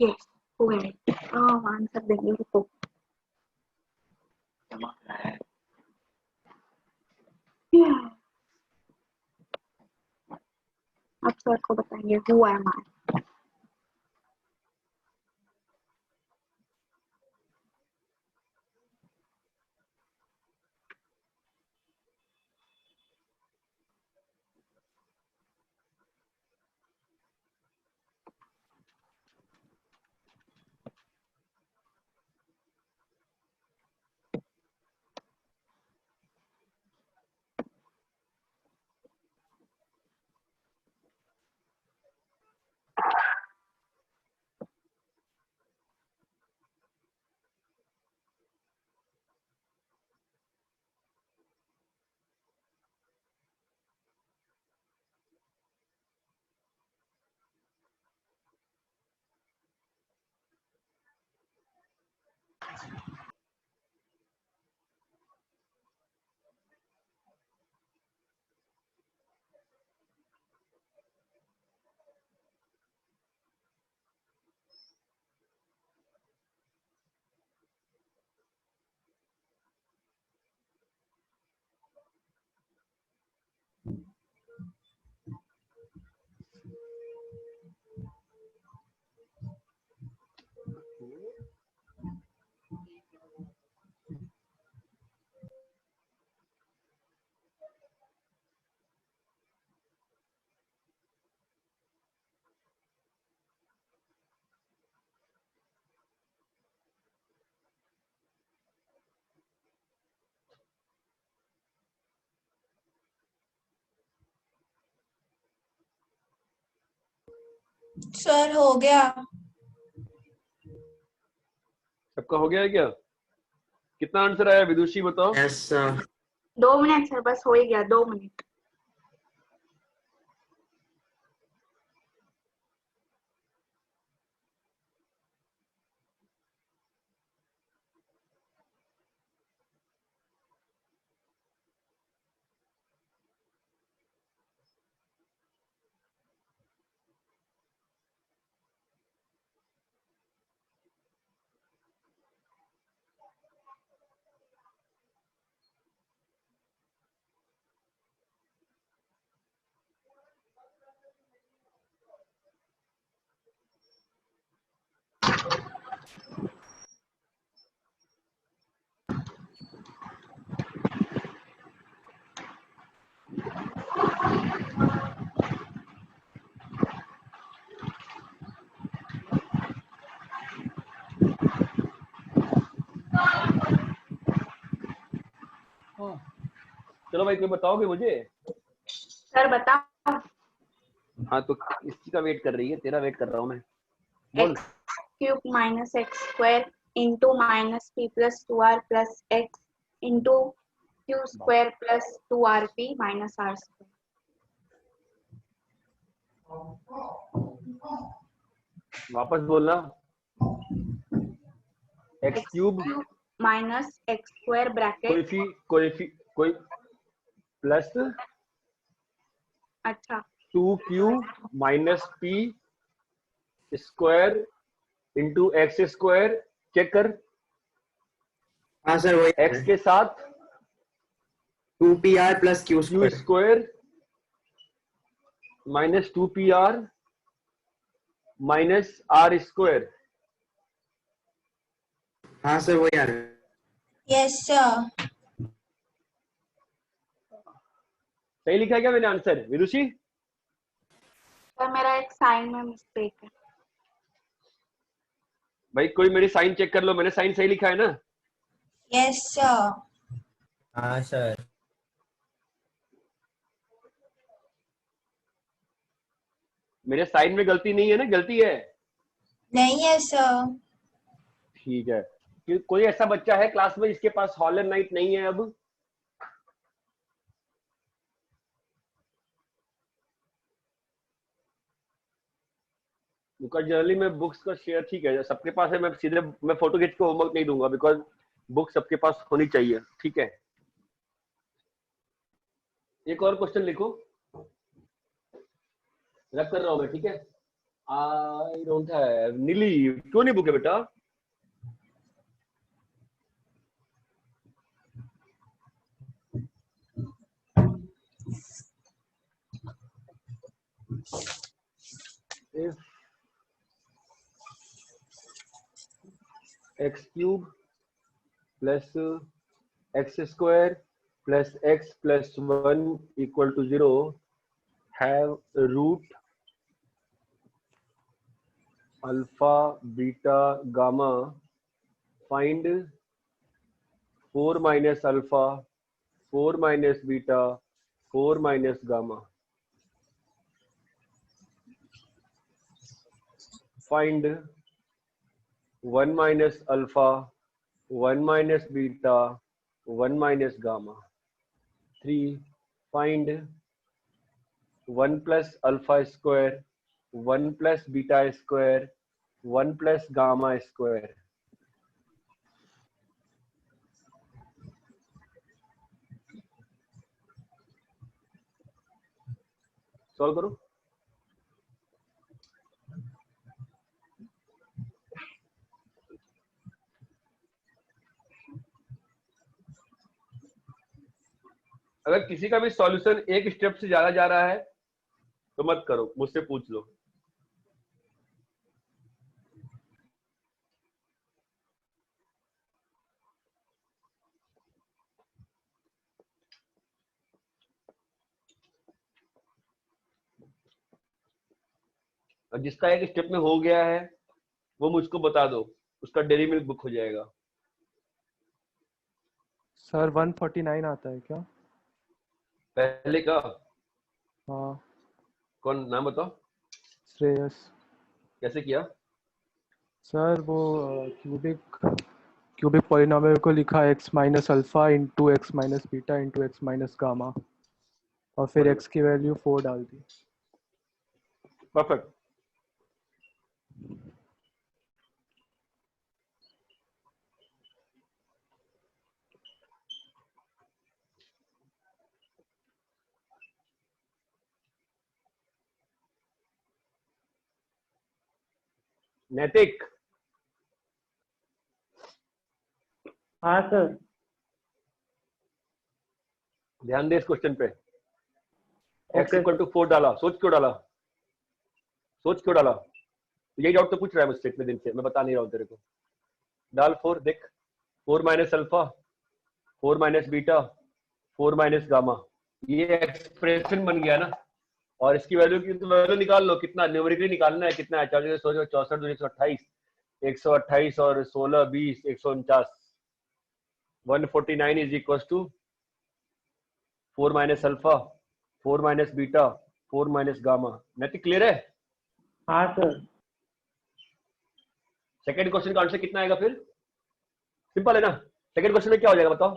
Yes हो गया। Answer देंगे रुको। अब sir को बताएंगे who am I. Sir हो गया। सबका हो गया है क्या? कितना आंसर आया विदुषी बताओ? Yes sir. 2 मिनट सर, बस हो ही गया, 2 मिनट। चलो भाई, कोई बताओगे मुझे? सर बताओ। हाँ तो इसकी का वेट कर रही है, तेरा वेट कर रहा हूँ मैं। बोल। x³ minus x square into minus p plus 2r plus x into q square plus 2rp minus r square. वापस बोलना। x³ minus x square bracket कोई प्लस अच्छा 2q minus p square into x square. Check कर। हाँ sir वही x के साथ 2pr plus q q square minus 2pr minus r square. हाँ सर वही आ रहा है। Yes sir. सही लिखा है क्या मैंने आंसर विदुषी? सर मेरा एक साइन में मिस्टेक है। भाई कोई मेरी साइन चेक कर लो, मैंने साइन सही लिखा है ना? Yes sir. हाँ सर। मेरे साइन में गलती नहीं है ना? गलती है? नहीं है सर। ठीक है। कि कोई ऐसा बच्चा है क्लास में जिसके पास हॉलर नाइट नहीं है अब? बिकॉज जनरली मैं बुक्स का शेयर, ठीक है सबके पास है, मैं सीधे मैं फोटो खींच के होमवर्क नहीं दूंगा, बिकॉज बुक सबके पास होनी चाहिए। ठीक है, एक और क्वेश्चन लिखो, रब कर रहा हूं मैं। ठीक है, आई डोंट हैव। नीली क्यों नहीं बुक है बेटा? if x³ plus x square plus x plus 1 equal to 0 have root alpha beta gamma, find 4 minus alpha 4 minus beta 4 minus gamma. Find 1 minus alpha 1 minus beta 1 minus gamma. 3. Find 1 plus alpha square 1 plus beta square 1 plus gamma square. Solve करो। अगर किसी का भी solution एक step से ज्यादा जा रहा है तो मत करो, मुझसे पूछ लो। और जिसका एक स्टेप में हो गया है वो मुझको बता दो, उसका डेली मिल्क बुक हो जाएगा। सर 149 आता है क्या? पहले का? हाँ। कौन, नाम बताओ। श्रेयस। कैसे किया? सर वो क्यूबिक पॉलिनोमियल को लिखा x minus alpha into x minus beta into x minus gamma, और फिर x की वैल्यू 4 डाल दी। परफेक्ट। नैतिक। हाँ सर। ध्यान दे इस क्वेश्चन पे। x Okay. इक्वल टू 4 डाला, सोच क्यों डाला? सोच क्यों डाला? यही डाउट तो पूछ रहा है मुझसे इतने दिन से, मैं बता नहीं रहा हूँ तेरे को। डाल 4, देख 4 minus alpha 4 minus beta 4 minus gamma, ये एक्सप्रेशन बन गया ना। और इसकी वैल्यू की तो वैल्यू निकाल लो, कितना न्यूमेरिकली निकालना है, कितना है 4 64 128 128 और 16 20 149 149 is equal to 4 minus alpha 4 minus beta 4 minus gamma. Naitik clear है? हाँ सर। सेकंड क्वेश्चन का आंसर कितना आएगा फिर? सिंपल है ना। सेकंड क्वेश्चन में क्या हो जाएगा बताओ?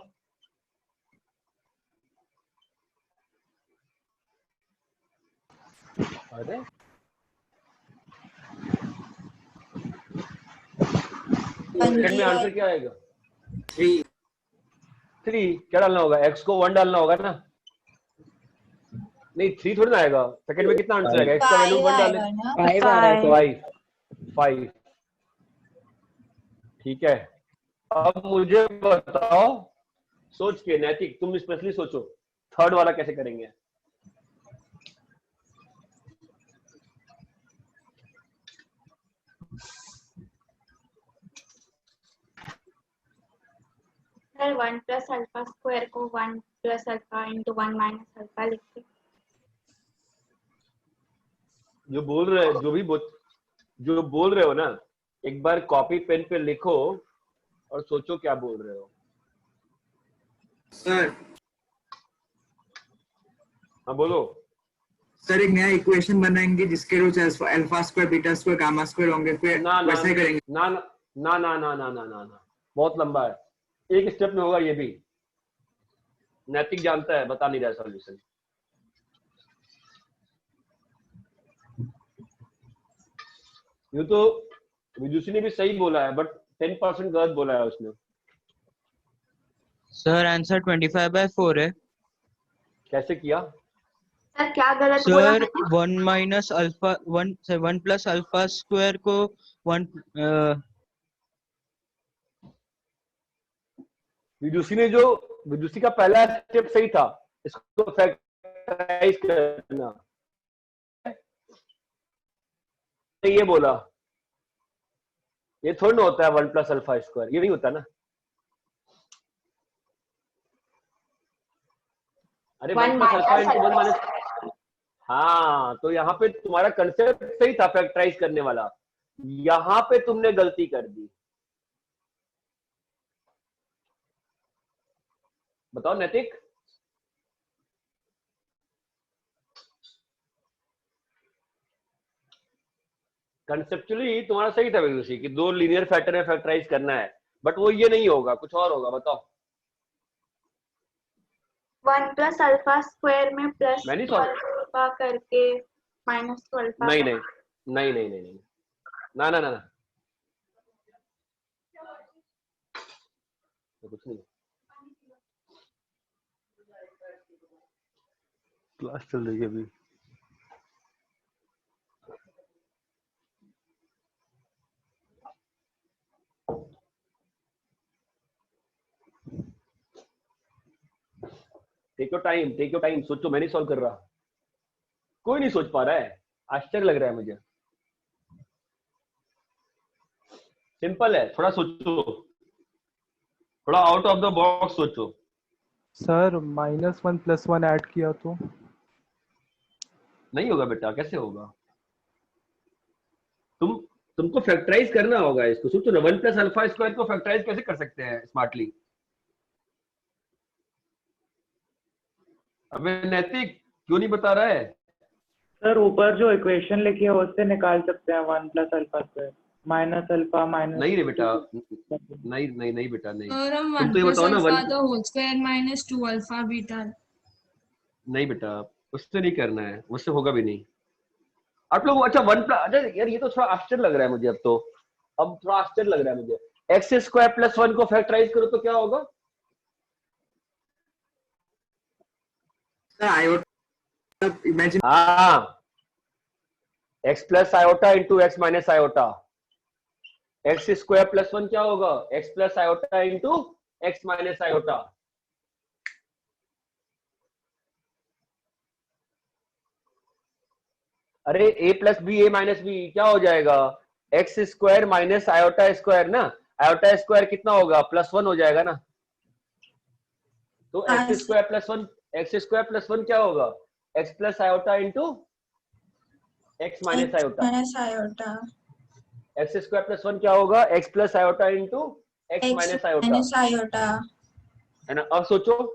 अरे सेकंड में आंसर क्या आएगा? 3 क्या डालना होगा? x को 1 डालना होगा ना। नहीं 3 थोड़ी ना आएगा। सेकंड में कितना आंसर आएगा? x का वैल्यू 1 डाले 5। ठीक है, अब मुझे बताओ सोच के, नैतिक तुम स्पेशली सोचो थर्ड वाला कैसे करेंगे। सर 1 प्लस अल्फा स्क्वायर को 1 plus alpha into 1 minus alpha लिखते। जो बोल रहे हो ना, एक बार कॉपी पेन पे लिखो और सोचो क्या बोल रहे हो। सर। हाँ बोलो। सर एक नया इक्वेशन बनाएंगे जिसके roots alpha square beta square gamma square होंगे, फिर वैसे ही करेंगे। ना ना ना ना ना ना ना ना, बहुत लंबा है, एक स्टेप में होगा ये भी। नैतिक जानता है, बता नहीं रहा सॉल्यूशन। यूं तो विदुषी ने भी सही बोला है, बट 10% गलत बोला है उसने। सर आंसर 25/4 है। कैसे किया? सर क्या गलत बोला? Sir 1 minus alpha 1 plus alpha square को 1 विदुषी का पहला स्टेप सही था, इसको फैक्टराइज करना। ये बोला, ये थोड़ा ना होता है 1 प्लस अल्फा स्क्वायर, ये नहीं होता ना। अरे 1 प्लस अल्फा इंटू 1 माइनस, हाँ तो यहाँ पे तुम्हारा कंसेप्ट सही था फैक्टराइज करने वाला, यहाँ पे तुमने गलती कर दी। बताओ नैतिक। कंसेप्चुअली तुम्हारा सही था विदुषी कि 2 लीनियर फैक्टर में फैक्टराइज करना है, बट वो ये नहीं होगा, कुछ और होगा। बताओ। 1 प्लस अल्फा स्क्वायर में प्लस मैं नहीं सॉल्व, अल्फा करके माइनस अल्फा। नहीं नहीं नहीं नहीं नहीं नहीं ना ना ना ना, कुछ नहीं। क्लास चल रही है अभी। टेक योर टाइम, सोचो। मैं नहीं सॉल्व कर रहा, कोई नहीं सोच पा रहा है, आश्चर्य लग रहा है मुझे। सिंपल है, थोड़ा सोचो, थोड़ा आउट ऑफ द बॉक्स सोचो। सर -1 + 1 ऐड किया तो नहीं होगा बेटा, कैसे होगा? तुमको फैक्टराइज करना होगा इसको। सोचो ना, 1 प्लस अल्फा स्क्वायर को फैक्टराइज कैसे कर सकते हैं स्मार्टली? अबे नैतिक क्यों नहीं बता रहा है? सर ऊपर जो इक्वेशन लिखी है उससे निकाल सकते हैं 1 + α² माइनस अल्फा माइनस नहीं रे बेटा, नहीं नहीं नहीं बेटा नहीं। और हम तुम 1 तो ये + बताओ ना अल्फा तो whole square minus 2 alpha beta. नहीं बेटा उससे नहीं करना है, उससे होगा भी नहीं। आप लोग अच्छा 1 अरे यार ये तो थोड़ा आश्चर्य लग रहा है मुझे अब थोड़ा आश्चर्य लग रहा है मुझे। x² + 1 को फैक्टराइज करो तो क्या होगा? इमेजिन हाँ x + iota into x - iota. x² + 1 क्या होगा? x + iota into x - iota. अरे a + b a - b क्या हो जाएगा? x² - आयोटा स्क्वायर ना, आयोटा स्क्वायर कितना होगा? +1 हो जाएगा ना। तो x² + 1 क्या होगा? x + iota into x - iota. x² + 1 क्या होगा? x + iota into x - iota, है ना। अब सोचो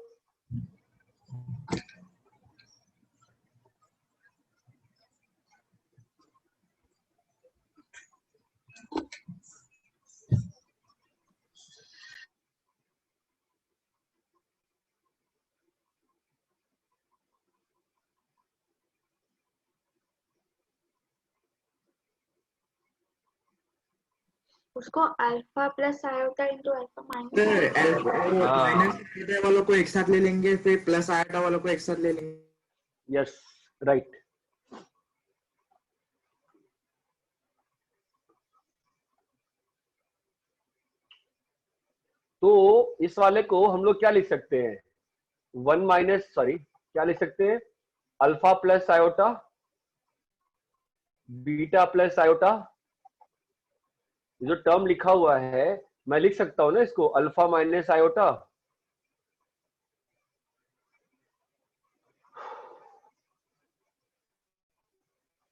उसको alpha plus iota into alpha minus beta वालों को एक साथ ले लेंगे, फिर प्लस आयोटा वालों को एक साथ ले लेंगे। Yes right. तो इस वाले को हम लोग क्या लिख सकते हैं? क्या लिख सकते हैं? Alpha plus iota beta plus iota. जो टर्म लिखा हुआ है मैं लिख सकता हूं ना इसको, अल्फा माइनस आयोटा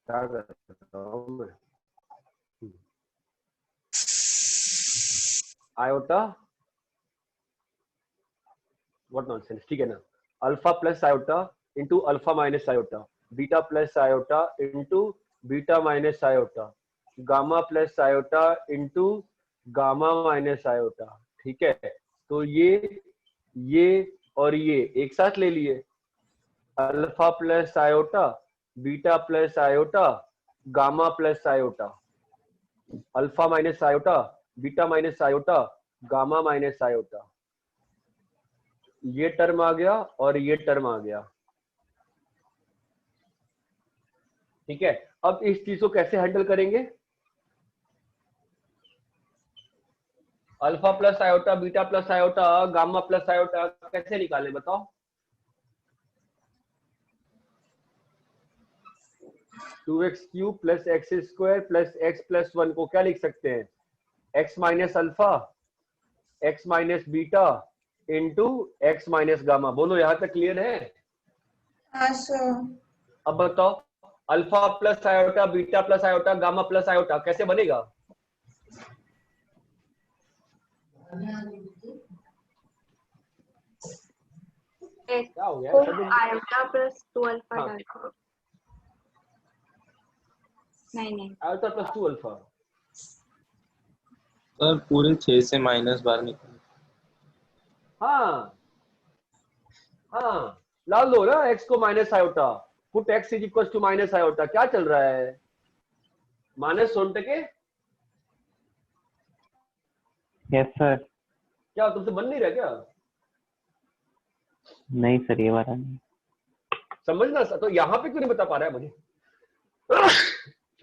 क्या करता हूं मैं, आयोटा व्हाट नॉनसेंस, ठीक है ना। Alpha plus iota into alpha minus iota, beta plus iota into beta minus iota, gamma plus iota into gamma minus iota. ठीक है, तो ये और ये एक साथ ले लिए, alpha plus iota beta plus iota gamma plus iota, alpha minus iota beta minus iota gamma minus iota. ये टर्म आ गया और ये टर्म आ गया। ठीक है, अब इस चीज को कैसे हैंडल करेंगे? Alpha plus iota beta plus iota gamma plus iota कैसे निकालें बताओ? 2x³ plus x² plus x plus 1 को क्या लिख सकते हैं? x minus alpha x minus beta into x minus gamma. बोलो यहां तक क्लियर है? हाँ सर। अब बताओ alpha plus iota beta plus iota gamma plus iota कैसे बनेगा? क्या हो गया? आयोटा प्लस 2 अल्फा डाल दो। नहीं आयोटा प्लस 2 अल्फा। सर पूरे 6 से माइनस बाहर निकल। हाँ ला लो ना x को minus iota, put x is equal to minus iota. क्या चल रहा है? माइनस 1 टके। Yes sir. क्या तुमसे बन नहीं रहा क्या? नहीं सर ये वाला नहीं समझना। तो यहाँ पे क्यों नहीं बता पा रहा है मुझे?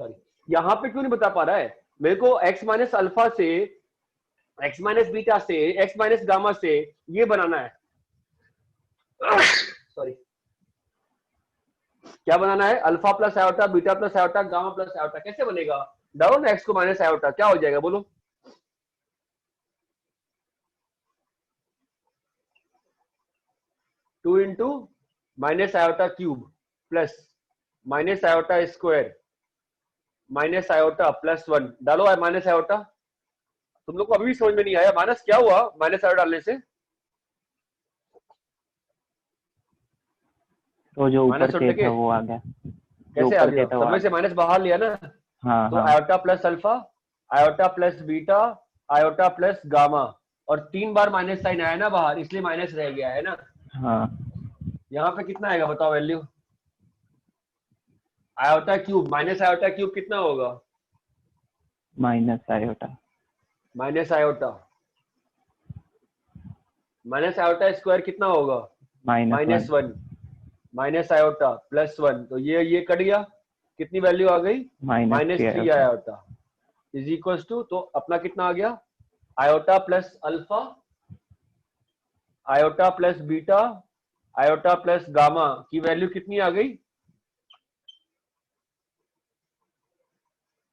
सॉरी, यहाँ पे क्यों नहीं बता पा रहा है मेरे को? x माइनस अल्फा से, x माइनस बीटा से, x माइनस गामा से ये बनाना है। सॉरी, क्या बनाना है? Alpha plus iota beta plus iota gamma plus iota. कैसे बनेगा? डाउन x को माइनस आयोटा क्या हो जाएगा बोलो? Two into minus iota cube plus minus iota square minus iota plus 1। डालो माइनस आयोटा। तुम लोग को अभी भी समझ में नहीं आया माइनस क्या हुआ माइनस आयोटा डालने से? तो जो ऊपर माइनस से था वो आ गया। कैसे आ ऊपर गया? थे तो सब में से माइनस बाहर लिया ना, हाँ तो हाँ iota plus alpha, iota plus beta, iota plus gamma, और 3 बार माइनस साइन आया ना बाहर, इसलिए माइनस रह गया है ना। हाँ यहाँ पे कितना आएगा बताओ value? Iota cube minus iota cube कितना होगा? Minus iota minus iota minus iota square कितना होगा? Minus one -1 minus iota plus 1, तो ये कट गया, कितनी वैल्यू आ गई? -3 -3 iota iota is equal to, तो अपना कितना आ गया? Iota plus alpha, iota plus beta, iota plus gamma की वैल्यू कितनी आ गई?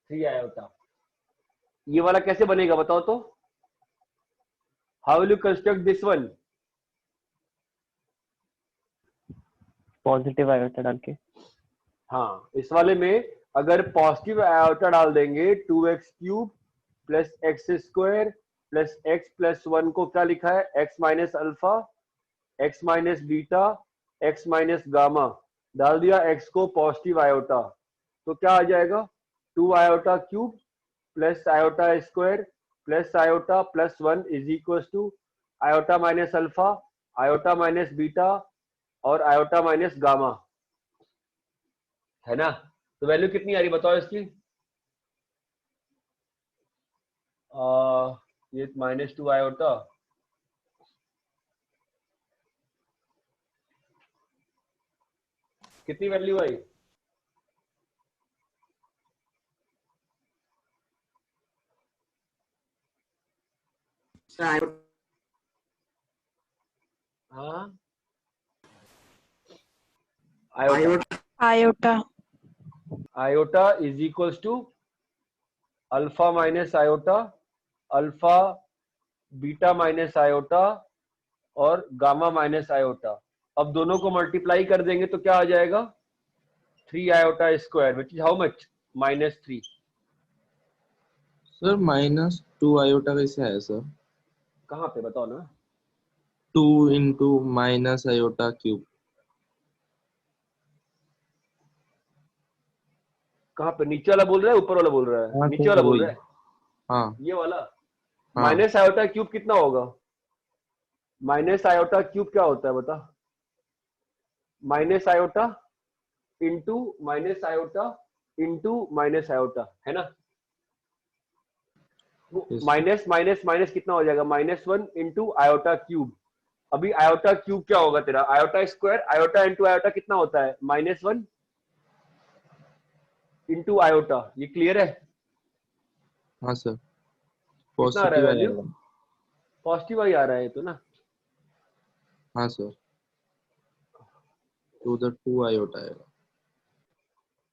3 आयोटा। ये वाला कैसे बनेगा बताओ तो? How will you construct this one? Positive iota डाल के। हाँ, इस वाले में अगर पॉजिटिव आयोटा डाल देंगे 2x cube plus x square plus x plus 1 को क्या लिखा है? x minus alpha, x minus beta, x minus gamma, डाल दिया x को पॉजिटिव आयोटा, तो क्या आ जाएगा? 2 iota cube plus iota square plus iota plus 1 is equal to iota minus alpha, iota minus beta और आयोटा माइनस गामा, है ना। तो वैल्यू कितनी आ रही बताओ इसकी? ये -2 आयोटा, कितनी वैल्यू आई? हाँ, iota iota iota is equals to alpha minus iota, alpha beta minus iota और गामा माइनस आयोटा। अब दोनों को मल्टीप्लाई कर देंगे तो क्या आ जाएगा? 3 iota square which is how much? -3। Sir -2 iota कैसे आया सर? कहाँ पे बताओ ना? 2 इंटू माइनस आयोटा क्यूब। कहाँ पे? नीचे वाला बोल रहा है ऊपर वाला बोल रहा है? हाँ नीचे सर वाला बोल वही। रहा है, हाँ ये वाला। हाँ माइनस आयोटा क्यूब कितना होगा? माइनस आयोटा क्यूब क्या होता है बता? Minus iota into minus iota into minus iota, है ना। माइनस माइनस माइनस कितना हो जाएगा? -1 इंटू आयोटा क्यूब। अभी आयोटा क्यूब क्या होगा तेरा? Iota square, iota into iota कितना होता है? -1 इंटू आयोटा। ये क्लियर है? हाँ सर कितना आ रहा है पॉजिटिव वैल्यू? आएगा। पॉजिटिव ही आ रहा है तो ना। हाँ सर तो उधर 2 आयोटा आएगा।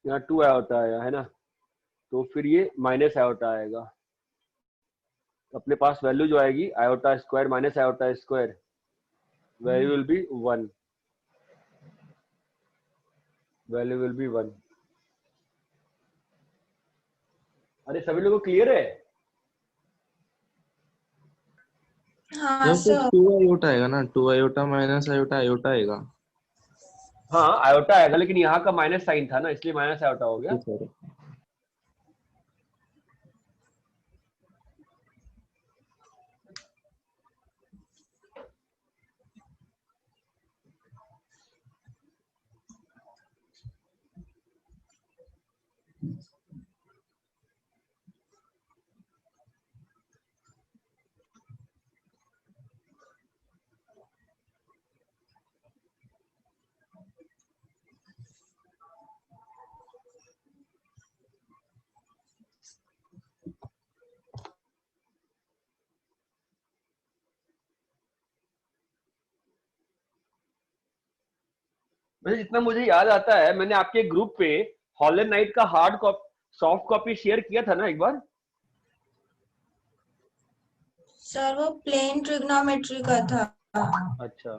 यहाँ 2 आयोटा आया है ना, तो फिर ये माइनस आयोटा आएगा। अपने पास वैल्यू जो आएगी iota square minus iota square, value will be 1, value will be 1। अरे सभी लोगों को क्लियर है? हाँ सर सर। 2 आयोटा आएगा ना, 2 आयोटा माइनस आयोटा आयोटा आएगा। हाँ आयोटा आएगा, लेकिन यहाँ का माइनस साइन था ना, इसलिए माइनस आयोटा हो गया। सर वैसे जितना मुझे याद आता है, मैंने आपके ग्रुप पे हॉलैंड नाइट का hard copy soft copy share किया था ना एक बार। सर वो प्लेन ट्रिग्नोमेट्री का था। अच्छा,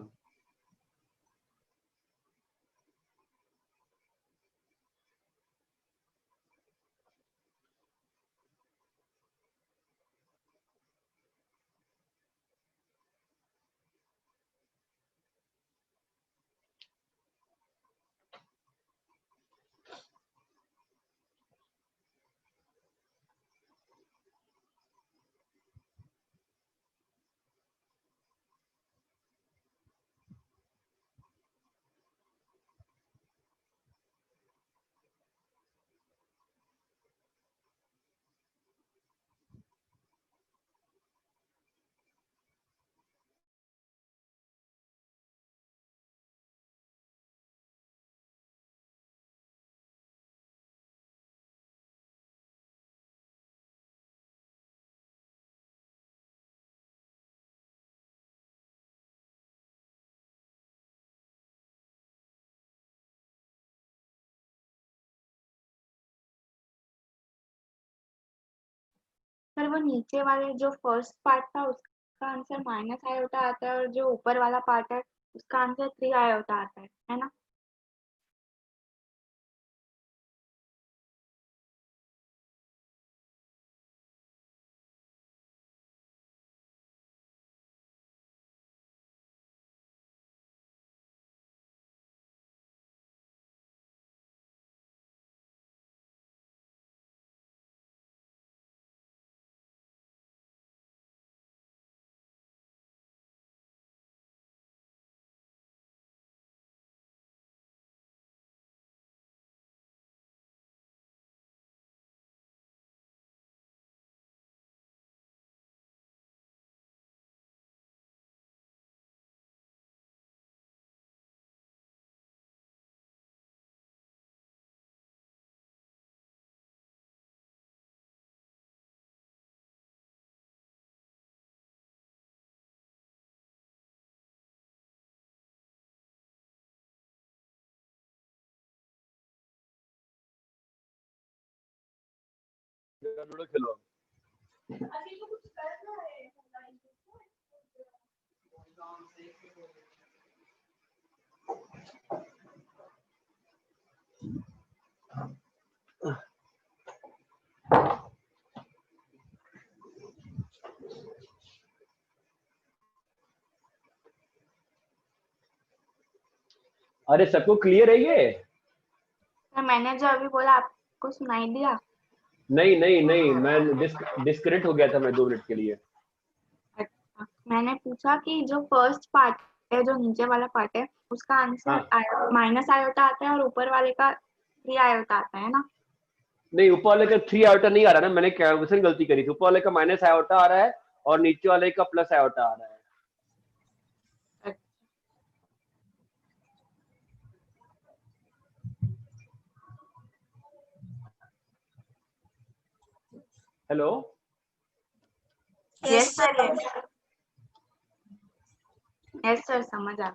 सर वो नीचे वाले जो फर्स्ट पार्ट था उसका आंसर माइनस आयोटा आता है और जो ऊपर वाला पार्ट है उसका आंसर 3 आयोटा आता है ना? लूडो खेलो। अरे सबको क्लियर है ये? सर मैंने जो अभी बोला आपको सुनाई दिया? नहीं नहीं नहीं, मैं डिस्कनेक्ट हो गया था मैं 2 मिनट के लिए। अच्छा, मैंने पूछा कि जो फर्स्ट पार्ट है जो नीचे वाला पार्ट है उसका आंसर माइनस आयोटा आता है और ऊपर वाले का 3 आयोटा आता है ना? नहीं, ऊपर वाले का 3 आयोटा नहीं आ रहा ना, मैंने कैलकुलेशन गलती करी थी। ऊपर वाले का माइनस आयोटा आ रहा है और नीचे वाले का प्लस आयोटा आ रहा है। Hello, yes sir, yes sir, समझ आ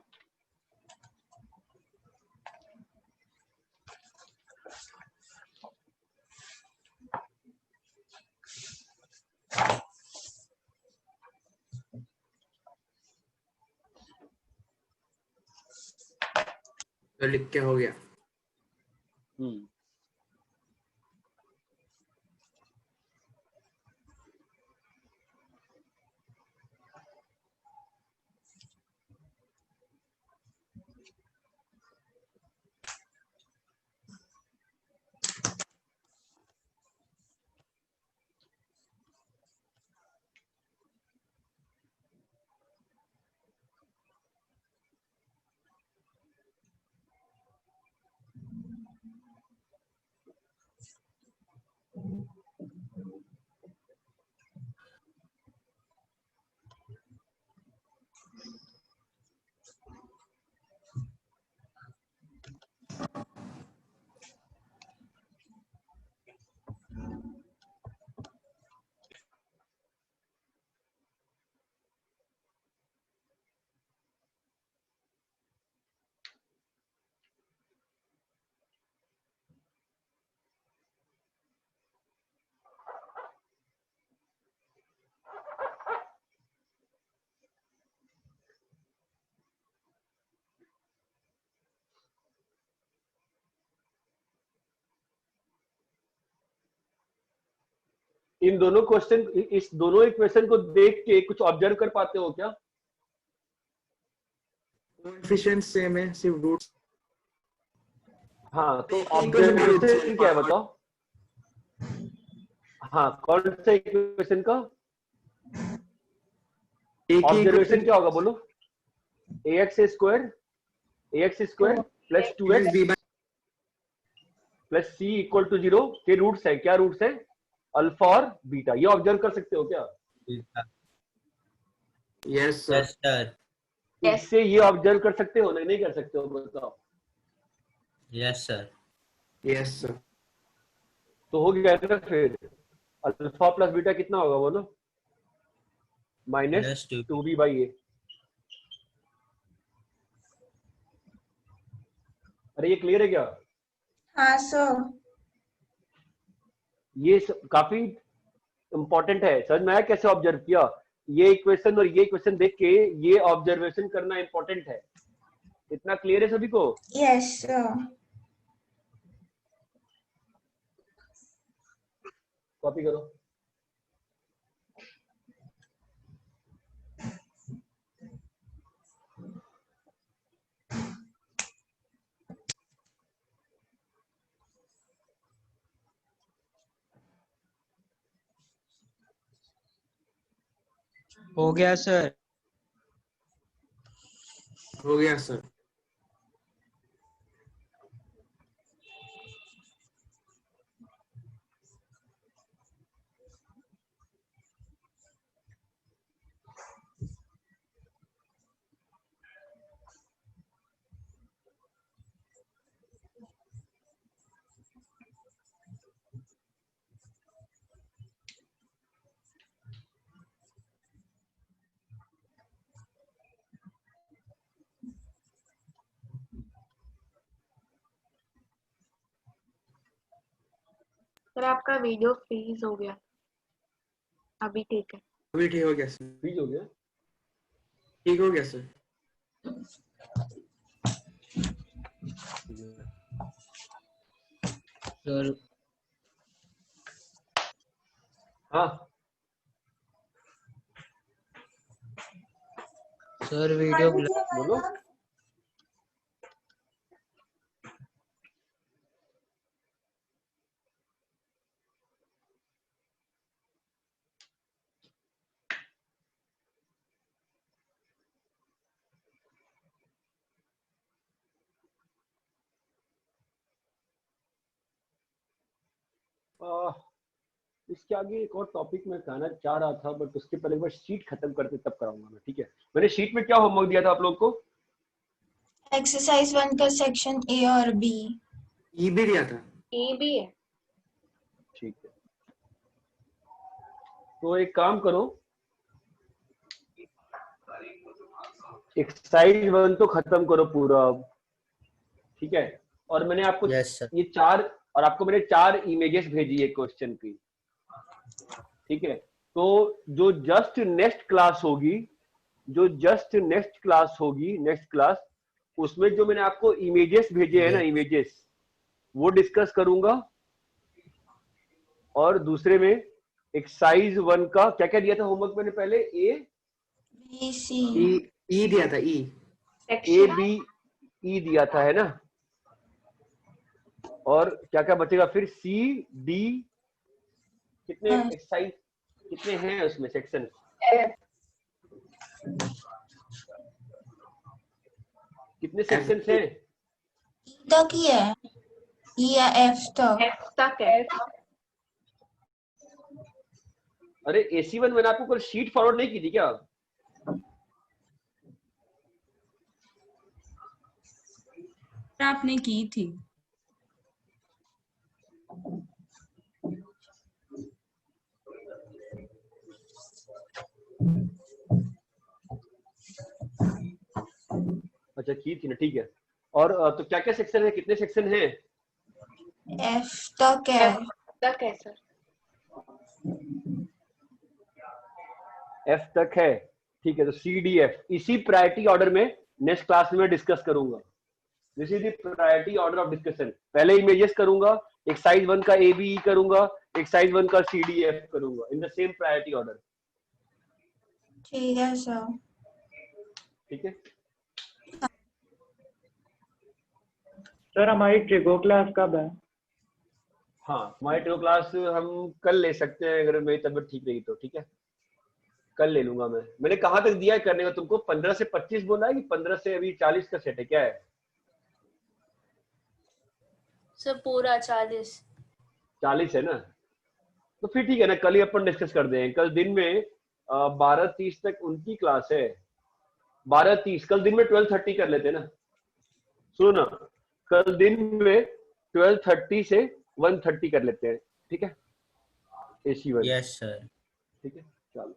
तो लिख के हो गया। इन दोनों क्वेश्चन, इस दोनों इक्वेशन को देख के कुछ ऑब्जर्व कर पाते हो क्या? कोएफिशिएंट सेम है, सिर्फ रूट्स। हाँ, तो ऑब्जर्वेशन क्या है बताओ? हाँ, कौन सा इक्वेशन का ऑब्जर्वेशन क्या होगा बोलो? ax square plus 2x plus c equal to 0 के रूट्स है। क्या रूट्स है? अल्फा और बीटा। ये ऑब्जर्व कर सकते हो क्या? Yes sir. इससे ये ऑब्जर्व कर सकते हो? नहीं, नहीं कर सकते हो, बताओ। Yes sir. Yes sir. तो हो गया ना फिर। अल्फा प्लस बीटा कितना होगा बोलो? -2b/a। अरे ये क्लियर है क्या? हाँ सर। ये काफी इंपॉर्टेंट है। समझ में आया कैसे ऑब्जर्व किया? ये इक्वेशन और ये इक्वेशन देख के ये ऑब्जर्वेशन करना इंपॉर्टेंट है। इतना क्लियर है सभी को? Yes sir. कॉपी करो। हो गया सर। हो गया सर। सर आपका वीडियो फ्रीज हो गया। अभी ठीक है। अभी ठीक हो गया सर। फ्रीज हो गया? ठीक हो गया सर। सर हाँ सर वीडियो बोलो। इसके आगे एक और टॉपिक मैं कहना चाह रहा था, बट उसके पहले एक बार शीट खत्म करते तब कराऊंगा मैं। ठीक है, मैंने शीट में क्या होमवर्क दिया था आप लोग को? एक्सरसाइज 1 का सेक्शन ए और बी। ई भी दिया था। ए भी है। ठीक है, तो एक काम करो, एक्सरसाइज 1 तो खत्म करो पूरा अब। ठीक है, और मैंने आपको ये 4 और आपको मैंने 4 इमेजेस भेजी है क्वेश्चन की। ठीक है, तो जो जस्ट नेक्स्ट क्लास होगी, नेक्स्ट क्लास उसमें जो मैंने आपको इमेजेस भेजे हैं ना, इमेजेस वो डिस्कस करूंगा। और दूसरे में एक्सरसाइज 1 का क्या क्या दिया था होमवर्क मैंने पहले? ए बी सी ई दिया था। ई ए बी ई दिया था, है ना? और क्या क्या बचेगा फिर? C D. कितने एक्सरसाइज कितने हैं उसमें सेक्शन? कितने सेक्शन हैं? तक ही है या एफ तक है। अरे AC1 मैंने आपको कल शीट फॉरवर्ड नहीं की थी क्या? आपने की थी। अच्छा की थी ना, ठीक है। और तो क्या क्या सेक्शन है, कितने सेक्शन हैं? एफ तक है। तक है सर। F तक है, ठीक है। तो CDF इसी प्रायोरिटी ऑर्डर में नेक्स्ट क्लास में डिस्कस करूंगा। This is the priority order of discussion. पहले इमेजेस करूंगा, एक्सरसाइज 1 का ABE करूंगा, एक्सरसाइज 1 का CDF करूंगा in the same priority order. ठीक है सर। ठीक है सर, हमारी ट्रिगो क्लास कब है? हाँ, हमारी ट्रिगो क्लास हम कल ले सकते हैं अगर मेरी तबीयत ठीक रही तो। ठीक है, कल ले लूंगा मैं। मैंने कहाँ तक दिया है करने का तुमको? 15 से 25 बोला है कि 15 से अभी 40 का सेट है? क्या है सर? पूरा 40 है ना? तो फिर ठीक है ना, कल ही अपन डिस्कस कर देंगे। कल दिन में 12:30 तक उनकी क्लास है। 12:30 कल दिन में 12:30 कर लेते हैं ना। सुनो ना, कल दिन में 12:30 से 1:30 कर लेते हैं। ठीक है AC1। Yes sir. ठीक है, चलो।